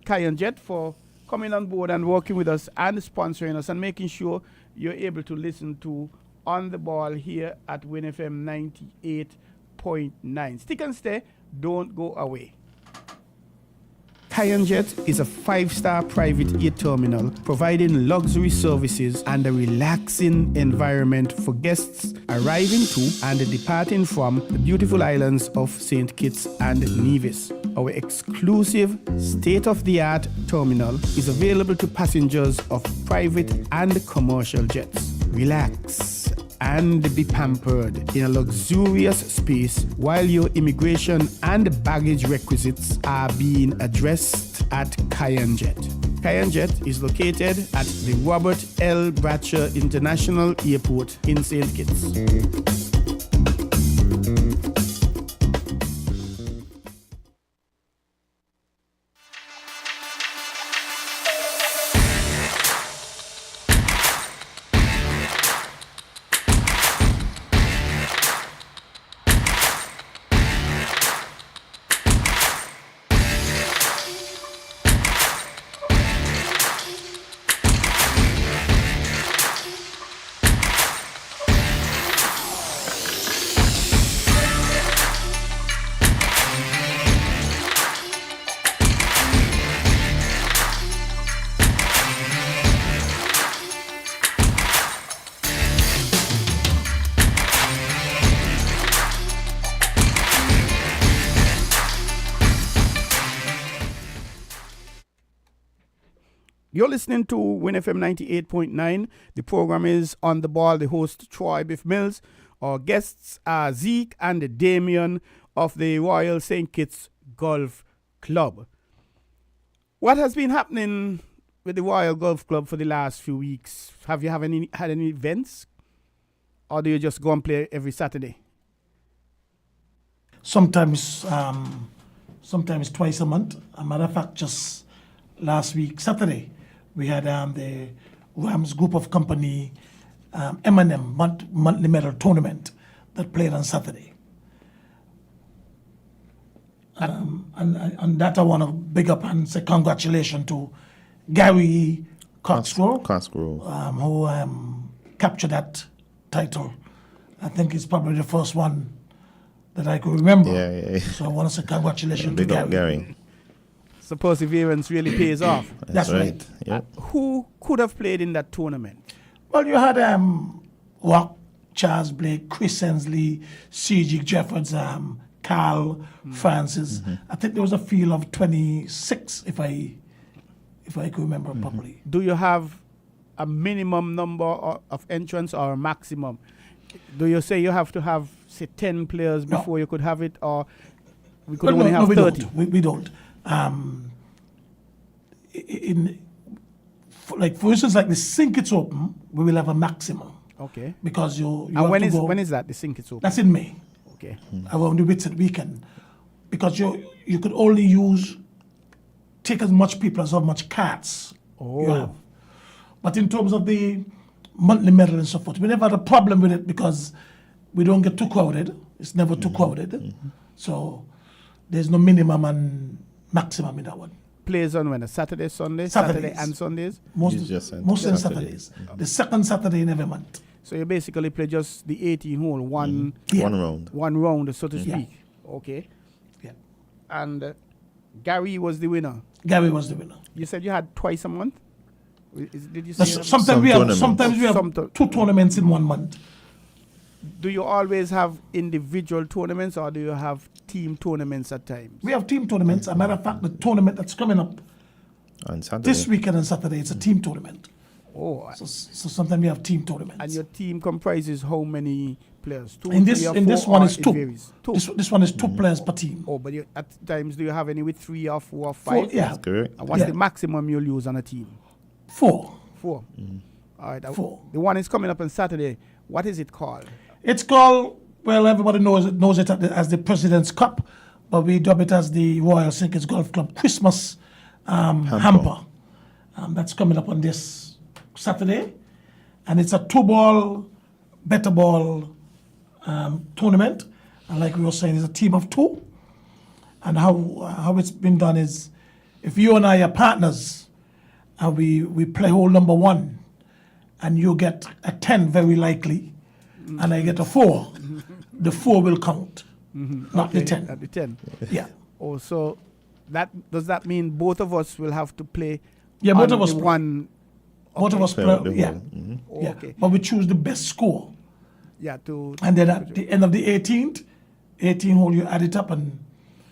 Kayan Jet for coming on board and working with us and sponsoring us and making sure you're able to listen to On the Ball here at WinFM 98.9. Stick and stay, don't go away. Kayan Jet is a 5-star private air terminal providing luxury services and a relaxing environment for guests arriving to and departing from the beautiful islands of St. Kitts and Nevis. Our exclusive state-of-the-art terminal is available to passengers of private and commercial jets. Relax and be pampered in a luxurious space while your immigration and baggage requisites are being addressed at Kayan Jet. Kayan Jet is located at the Robert L. Bratcher International Airport in St. Kitts. You're listening to WinFM 98.9. The program is On the Ball. The host, Troy Biff Mills. Our guests are Zeke and Damien of the Royal St. Kitts Golf Club. What has been happening with the Royal Golf Club for the last few weeks? Have you had any events? Or do you just go and play every Saturday? Sometimes twice a month. As a matter of fact, just last week, Saturday, we had the Rams Group of Company M&M monthly medal tournament that played on Saturday. And that I want to big up and say congratulations to Gary Cosgrove, who captured that title. I think it's probably the first one that I could remember. Yeah. So I want to say congratulations to Big up Gary. So perseverance really pays off. That's right. Yep. Who could have played in that tournament? Well, you had Rock, Charles Blake, Chris Hensley, C.G. Jeffords, Carl Francis. I think there was a field of 26, if I could remember properly. Do you have a minimum number of entrants or a maximum? Do you say you have to have, say, 10 players before you could have it, or we could only have 30? We don't. like for instance, like the Sink It's Open, we will have a maximum Okay. because you And have when to is go, when is that? The sink it's open. that's in May. Okay. Around the Whitsun weekend, because you could only take as much people as how much cards you have. But in terms of the monthly medal and so forth, we never had a problem with it because we don't get too crowded. It's never too crowded, so there's no minimum and maximum in that one. Plays on when? A Saturday, Sunday, Saturdays. Saturday and Sundays. Most You just said most in Saturdays. Saturdays. The second Saturday in every month. So you basically play just the 18 hole, one Yeah. One round. one round, so to Yeah. speak. Okay. Yeah. And Gary was the winner. Gary was the winner. You said you had twice a month. Did you say? you have- Sometimes Some we have tournaments. sometimes we have Some 2 tournaments in 1 month. Do you always have individual tournaments or do you have team tournaments at times? We have team tournaments. As a matter of fact, the tournament that's coming up On Saturday. this weekend and Saturday, it's a team tournament. Oh, So sometimes we have team tournaments. and your team comprises how many players? Two, in this three, or in this four, one or is it 2. varies? Two. This one is 2 players per team. Oh, but at times do you have any with 3 or 4 or 5? 4, yeah, That's correct. And what's Yeah. the maximum you'll use on a team? 4. 4. All right. 4. The one is coming up on Saturday. What is it called? It's called, well, everybody knows it as the President's Cup, but we dub it as the Royal Sinkers Golf Club Christmas hamper. That's coming up on this Saturday, and it's a 2-ball, better ball tournament. And like we were saying, it's a team of 2. And how it's been done is, if you and I are partners, and we play hole number 1, and you get a 10 very likely, and I get a 4, the 4 will count, not the 10. At the 10. Yeah. Oh, so does that mean both of us will have to play? Yeah, both on of us the play. one. Both of us Play play, out the yeah. whole. Oh, Yeah. okay. But we choose the best score. Yeah. To And then at the end of the 18 hole, you add it up, and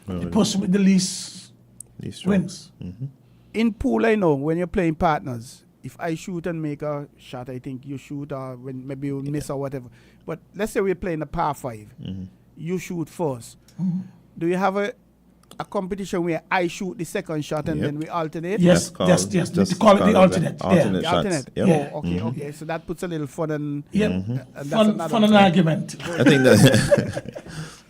the person with the least These strokes. wins. in pool, I know when you're playing partners, if I shoot and make a shot, I think you shoot, or when maybe you miss or whatever. But let's say we're playing a par 5, you shoot first. Do you have a competition where I shoot the second shot and Yep. then we alternate? Yes, That's yes, called- yes. just They call it the called alternate. alternate The Yeah. shots. alternate. Yep. Yeah. Oh, okay, okay. So that puts a little fun and Yep. and that's Fun, another fun and thing. argument. I think that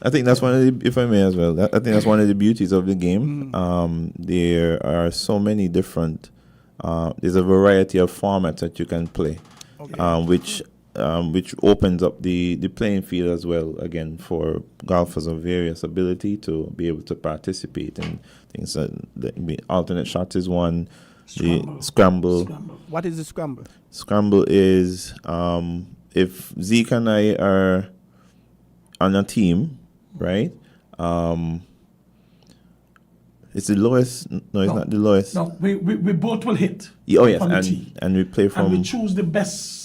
I think that's one of the, if I may as well, I think that's one of the beauties of the game. There are so many different. There's a variety of formats that you can play, which opens up the playing field as well. Again, for golfers of various ability to be able to participate in things. The alternate shots is one. The scramble. What is the scramble? Scramble is if Zeke and I are on a team, right? It's the lowest. No, it's No. not the lowest. No, we both will hit. Oh yes, from the tee. and we play And from we choose the best.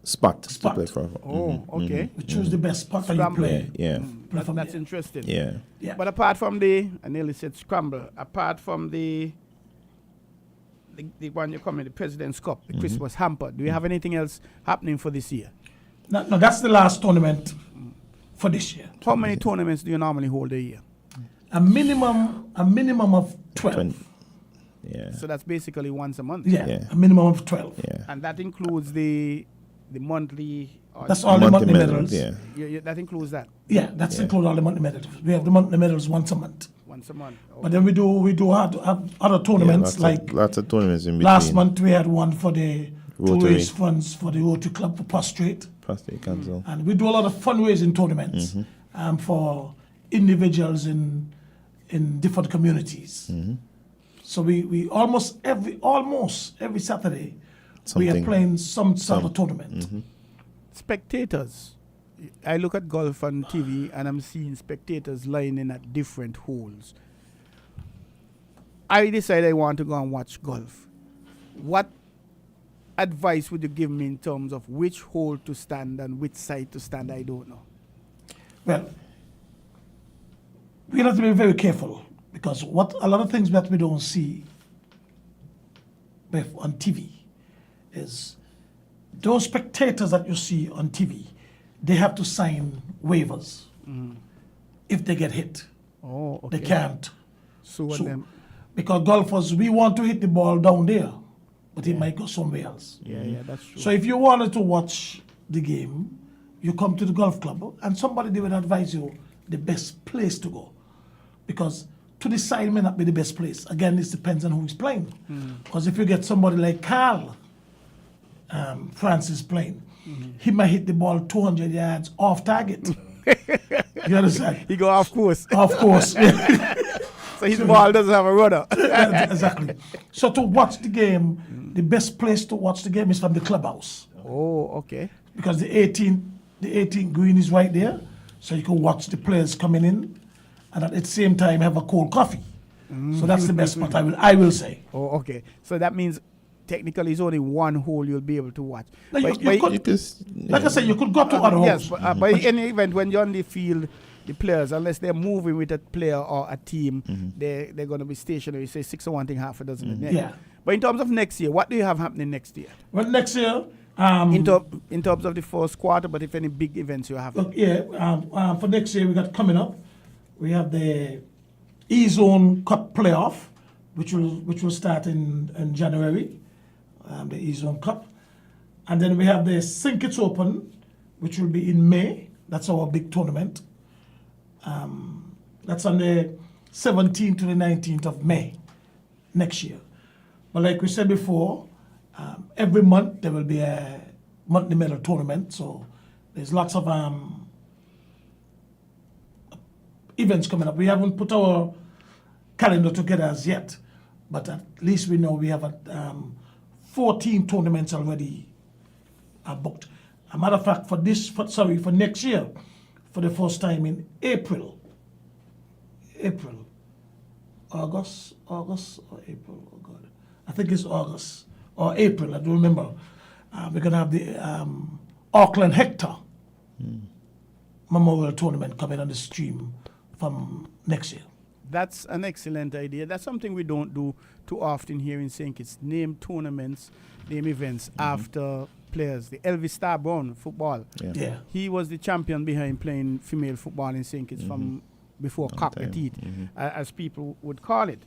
spot spot. to play from. Oh, okay. We choose the best spot that you Scramble. play. Yeah, Play from That's there. interesting. yeah. Yeah. But apart from I nearly said scramble, apart from the one you're coming, the President's Cup, the Christmas hamper, do you have anything else happening for this year? No, that's the last tournament for this year. How many tournaments do you normally hold a year? A minimum of 12. 20. Yeah, So that's basically once a month. Yeah, Yeah. a minimum of 12. yeah. And that includes the monthly. Or That's all the monthly medals. Yeah, that includes that Yeah, that's Yeah. include all the monthly medals. We have the monthly medals once a month. once a month. Oh, But then we do have other tournaments like lots of tournaments in between. last month we had one for the to Rotary. raise funds for the Rotary Club for Prostrate. Prostate cancer. And we do a lot of fundraising tournaments for individuals in different communities. So we almost every Saturday we are Something. playing some sort of tournament. spectators. I look at golf on TV and I'm seeing spectators lining at different holes. I decide I want to go and watch golf. What advice would you give me in terms of which hole to stand and which side to stand? I don't know. Well, we have to be very careful because what a lot of things that we don't see on TV is those spectators that you see on TV, they have to sign waivers if they get hit. Oh, okay. They can't So, sue. them. Because golfers, we want to hit the ball down there. but he might go somewhere else. Yeah, that's true. So if you wanted to watch the game, you come to the golf club, and somebody they will advise you the best place to go, because to the side may not be the best place. Again, this depends on who is playing. Because if you get somebody like Carl Francis playing, he might hit the ball 200 yards off target. You understand? He go off course. Of course. So his ball doesn't have a rudder. Exactly. So to watch the game, the best place to watch the game is from the clubhouse, Oh, okay. because the 18 green is right there, so you can watch the players coming in, and at the same time have a cold coffee. So that's the best spot I will say. Oh, okay. So that means technically it's only one hole you'll be able to watch. Now, you But- could- You just, like I said, you could go to other yes, holes. but in any event, when you're on the field, the players, unless they're moving with a player or a team, they're going to be stationary. Say 6 or 1 thing, half a dozen in there. Yeah. But in terms of next year, what do you have happening next year? Well, next year, In terms of the first quarter, but if any big events you have. look, for next year we got coming up, we have the E-Zone Cup playoff, which will start in January, the E-Zone Cup, and then we have the St. Kitts Open, which will be in May. That's our big tournament. That's on the 17th to the 19th of May next year. But like we said before, every month there will be a monthly medal tournament. So there's lots of events coming up. We haven't put our calendar together as yet, but at least we know we have 14 tournaments already booked. A matter of fact, for next year, for the first time in August or April, oh God. I think it's August or April, I don't remember. We're going to have the Auckland Hector Memorial Tournament coming on the stream from next year. That's an excellent idea. That's something we don't do too often here in St. Kitts. Name tournaments, name events after players. The Elvis Star Brown football. Yeah. He was the champion behind playing female football in St. Kitts from before cock the time. teeth, as people would call it.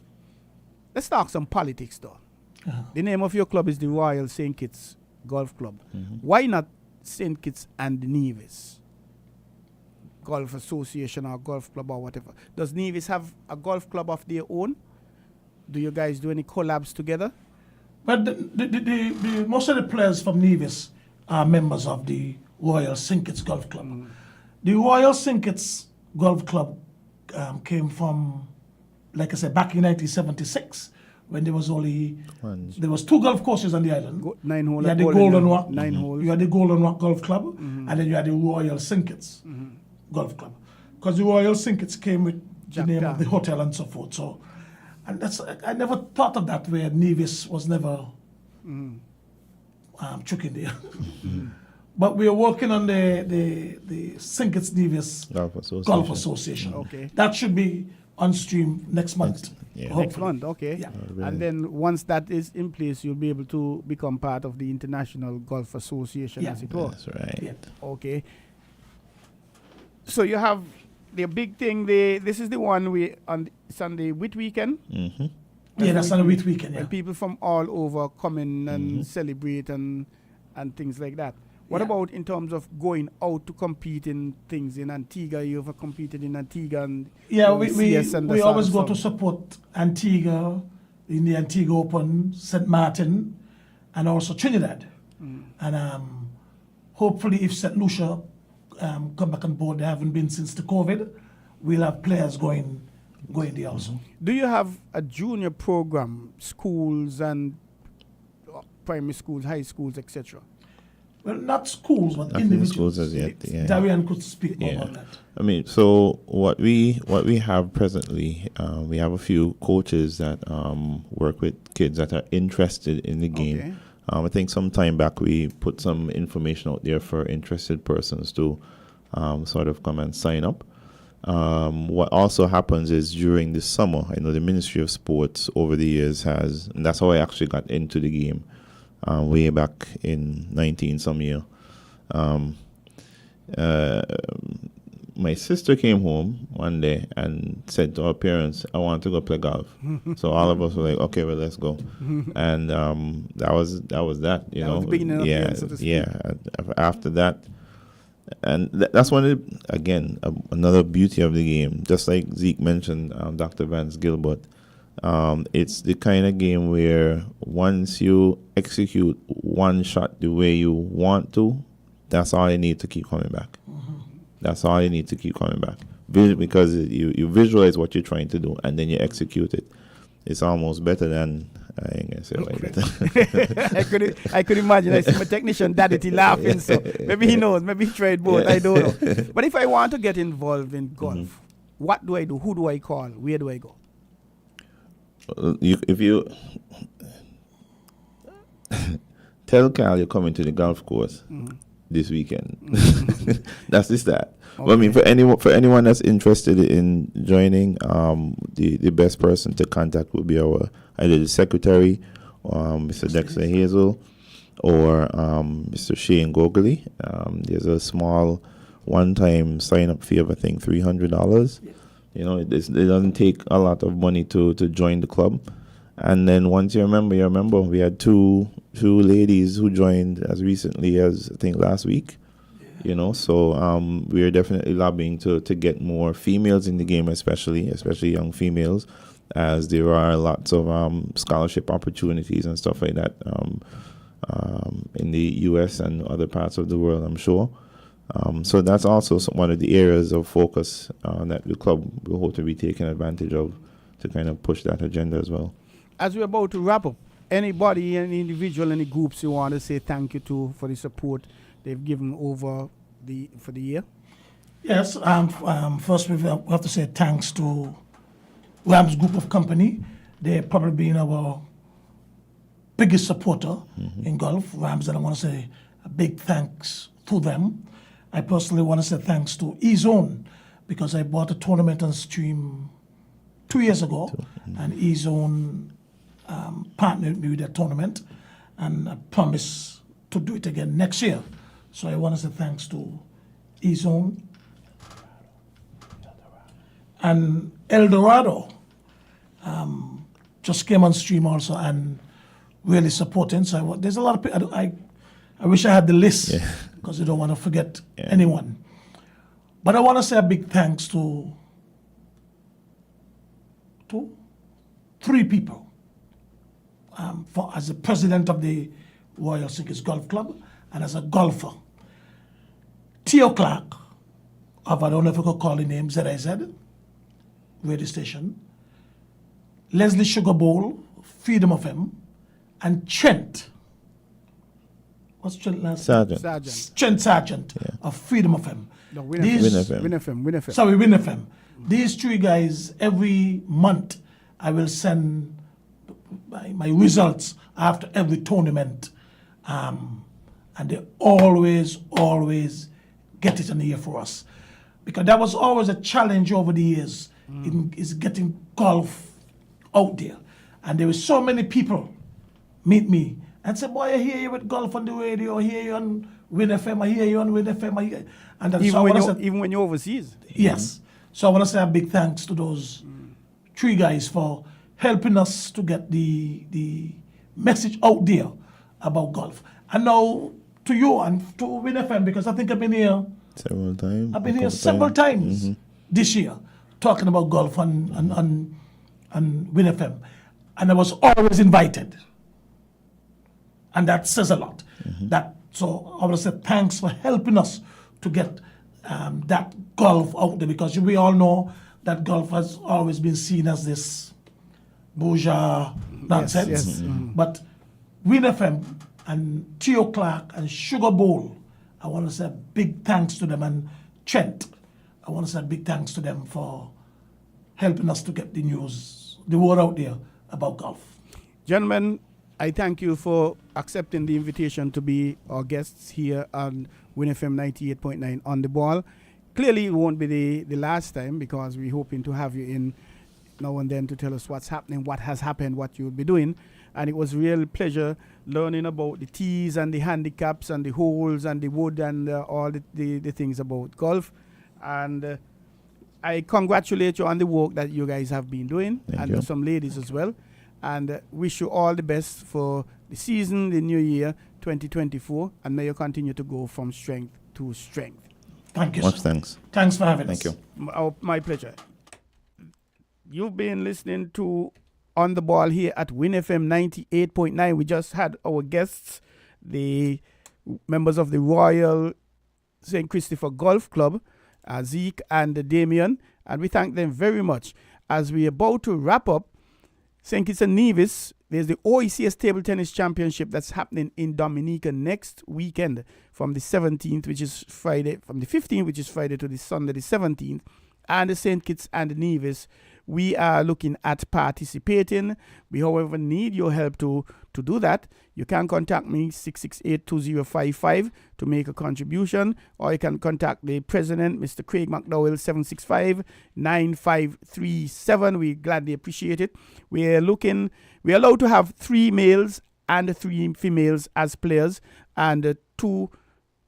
Let's talk some politics, though. The name of your club is the Royal St. Kitts Golf Club. Why not St. Kitts and Nevis Golf Association or Golf Club or whatever? Does Nevis have a golf club of their own? Do you guys do any collabs together? But the most of the players from Nevis are members of the Royal St. Kitts Golf Club. The Royal St. Kitts Golf Club came from, like I said, back in 1976, when there was there was 2 golf courses on the island. 9 hole. You had the Golden Rock. 9 holes. You had the Golden Rock Golf Club, and then you had the Royal St. Kitts Golf Club. Because the Royal St. Kitts came with Jack the name Tan. of the hotel and so forth. So, and I never thought of that, where Nevis was never chucking there. But we are working on the St. Kitts Nevis Golf Association. Golf Association. Okay. That should be on stream next month. Yeah. hopefully. Next month, okay. Yeah. And then once that is in place, you'll be able to become part of the International Golf Association, Yeah. as it were. That's right. Yeah. Okay. So you have the big thing. This is the one we on Sunday with weekend. Yeah, that's on a weekend. Yeah. When people from all over come in and celebrate and things like that. What Yeah. about in terms of going out to compete in things in Antigua? You ever competed in Antigua and Yeah, in we CS and we the always Sun- go to support Antigua in the Antigua Open, St. Martin, and also Trinidad. And hopefully, if St. Lucia come back on board, they haven't been since the COVID, we'll have players going there also. Do you have a junior program, schools and primary schools, high schools, etc.? Well, not schools, but Not in the individuals. schools as yet, yeah. Darian could speak more Yeah. about that. I mean, so what we have presently, we have a few coaches that work with kids that are interested in the game. Okay. I think some time back we put some information out there for interested persons to sort of come and sign up. What also happens is during the summer, I know the Ministry of Sports over the years has, and that's how I actually got into the game way back in 19 some year. my sister came home one day and said to our parents, "I want to go play golf." So all of us were like, "Okay, well, let's go." And that was that. You know, was the beginning of the end, so to speak. After that, and that's one of another beauty of the game. Just like Zeke mentioned, Dr. Vance Gilbert. It's the kind of game where once you execute one shot the way you want to, that's all you need to keep coming back. That's all you need to keep coming back. Because you visualize what you're trying to do and then you execute it. It's almost better than, I ain't gonna say it like that. I could imagine. I see my technician Daddy laughing, so maybe he knows, maybe he tried both, I don't know. But if I want to get involved in golf, what do I do? Who do I call? Where do I go? If you tell Cal you're coming to the golf course this weekend, that's the start. Okay. Well, I mean, for anyone that's interested in joining, the best person to contact would be either the secretary, Mr. Dexter Hazel, or Mr. Shane Gogley. There's a small one-time sign-up fee of I think $300. You know, it doesn't take a lot of money to join the club. And then once you're a member, we had two ladies who joined as recently as I think last week. You know, so we're definitely lobbying to get more females in the game, especially young females, as there are lots of scholarship opportunities and stuff like that in the U.S. and other parts of the world, I'm sure. So that's also one of the areas of focus that the club will hope to be taking advantage of to kind of push that agenda as well. As we're about to wrap up, anybody, any individual, any groups you want to say thank you to for the support they've given for the year? Yes. First, we have to say thanks to Rams Group of Company. They've probably been our biggest supporter in golf. Rams, and I want to say a big thanks to them. I personally want to say thanks to E-Zone because I bought a tournament on stream 2 years ago, and E-Zone partnered me with that tournament, and I promise to do it again next year. So I want to say thanks to E-Zone and El Dorado. Just came on stream also and really supporting. So there's a lot of people. I wish I had the list because I don't want to forget anyone. But I want to say a big thanks to three people. As the president of the Royal Sinkers Golf Club and as a golfer. Theo Clark of, I don't know if I could call the name, ZIZ, radio station. Leslie Sugar Bowl, Freedom of Him, and Trent. What's Trent last name? Sergeant. Trent Sargent of Freedom of Him. No, Win FM. Sorry, Win FM. These three guys, every month, I will send my results after every tournament. And they always get it in the air for us. Because that was always a challenge over the years, is getting golf out there. And there were so many people meet me and say, boy, I hear you with golf on the radio, I hear you on Win FM, I hear you on Win FM, I hear. And that's even when you're overseas? Yes. So I want to say a big thanks to those three guys for helping us to get the message out there about golf. And now to you and to Win FM, because I think I've been here several times. I've been here several times this year talking about golf on Win FM. And I was always invited. And that says a lot. So I want to say thanks for helping us to get that golf out there, because we all know that golf has always been seen as this bourgeois nonsense. Yes. But Win FM and Theo Clark and Sugar Bowl, I want to say a big thanks to them, and Trent, I want to say a big thanks to them for helping us to get the news, the word out there about golf. Gentlemen, I thank you for accepting the invitation to be our guests here on Win FM 98.9 on the ball. Clearly, it won't be the last time, because we're hoping to have you in now and then to tell us what's happening, what has happened, what you'll be doing. And it was a real pleasure learning about the tees and the handicaps and the holes and the wood and all the things about golf. And I congratulate you on the work that you guys have been doing, Thank and you. some ladies as well. And wish you all the best for the season, the new year, 2024, and may you continue to go from strength to strength. Thank you, Much sir. thanks. Thanks for having Thank us. you. My pleasure. You've been listening to On the Ball here at WinFM 98.9. We just had our guests, the members of the Royal St. Christopher Golf Club, Zeke and Damien, and we thank them very much. As we're about to wrap up, St. Kitts and Nevis, there's the OECS Table Tennis Championship that's happening in Dominica next weekend from the 17th, which is Friday, from the 15th, which is Friday, to the Sunday, the 17th. And the St. Kitts and Nevis, we are looking at participating. We, however, need your help to do that. You can contact me, 668-2055, to make a contribution, or you can contact the president, Mr. Craig McDowell, 765-9537. We gladly appreciate it. We're allowed to have 3 males and 3 females as players, and 2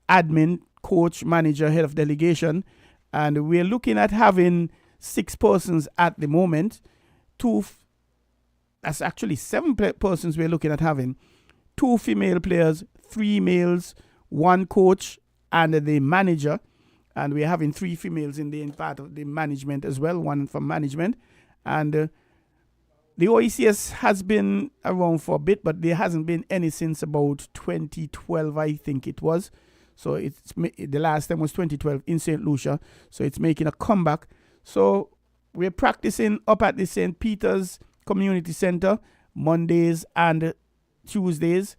admin, coach, manager, head of delegation. And we're looking at having 6 persons at the moment. That's actually 7 persons we're looking at having. 2 female players, 3 males, 1 coach, and the manager. And we're having 3 females in part of the management as well, 1 from management. And the OECS has been around for a bit, but there hasn't been any since about 2012, I think it was. So the last time was 2012 in St. Lucia. So it's making a comeback. So we're practicing up at the St. Peter's Community Center Mondays and Tuesdays.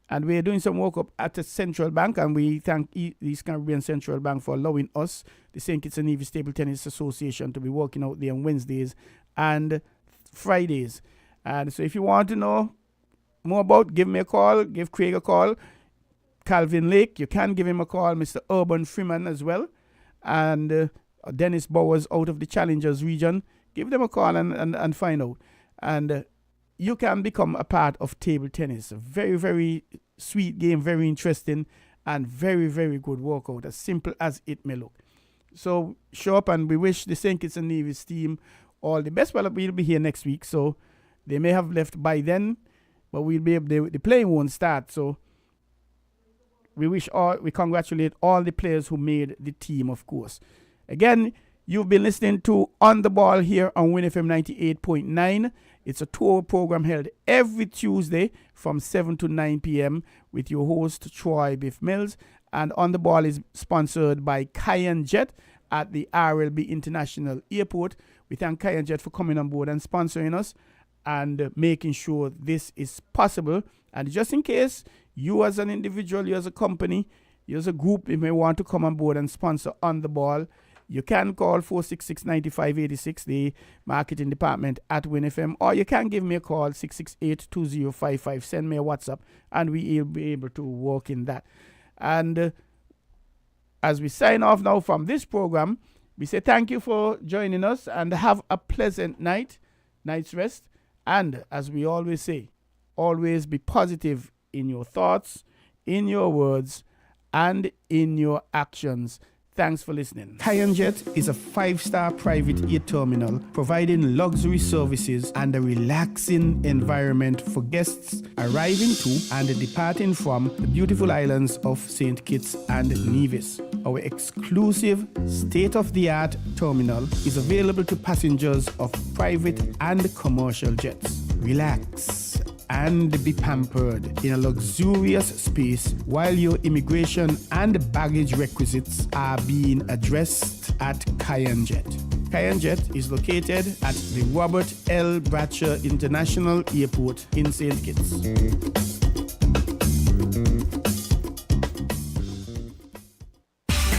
And we're doing some work up at the Central Bank. And we thank East Caribbean Central Bank for allowing us, the St. Kitts and Nevis Table Tennis Association, to be working out there on Wednesdays and Fridays. And so if you want to know more about, give me a call, give Craig a call. Calvin Lake, you can give him a call. Mr. Urban Freeman as well. And Dennis Bowers out of the Challengers region. Give them a call and find out. And you can become a part of table tennis. A very, very sweet game, very interesting, and very, very good workout, as simple as it may look. So show up, and we wish the St. Kitts and Nevis team all the best. Well, we'll be here next week, so they may have left by then, but we'll be able, the playing won't start. So we congratulate all the players who made the team, of course. Again, you've been listening to On the Ball here on WinFM 98.9. It's a tour program held every Tuesday from 7 to 9 p.m. with your host, Troy Biff Mills. And On the Ball is sponsored by Cayenne Jet at the RLB International Airport. We thank Cayenne Jet for coming on board and sponsoring us and making sure this is possible. And just in case you as an individual, you as a company, you as a group, you may want to come on board and sponsor On the Ball, you can call 466-9586, the marketing department at WinFM, or you can give me a call, 668-2055. Send me a WhatsApp, and we'll be able to work in that. And as we sign off now from this program, we say thank you for joining us, and have a pleasant night's rest. And as we always say, always be positive in your thoughts, in your words, and in your actions. Thanks for listening. Cayenne Jet is a 5-star private air terminal providing luxury services and a relaxing environment for guests arriving to and departing from the beautiful islands of St. Kitts and Nevis. Our exclusive state-of-the-art terminal is available to passengers of private and commercial jets. Relax and be pampered in a luxurious space while your immigration and baggage requisites are being addressed at Cayenne Jet. Cayenne Jet is located at the Robert L. Bratcher International Airport in St. Kitts.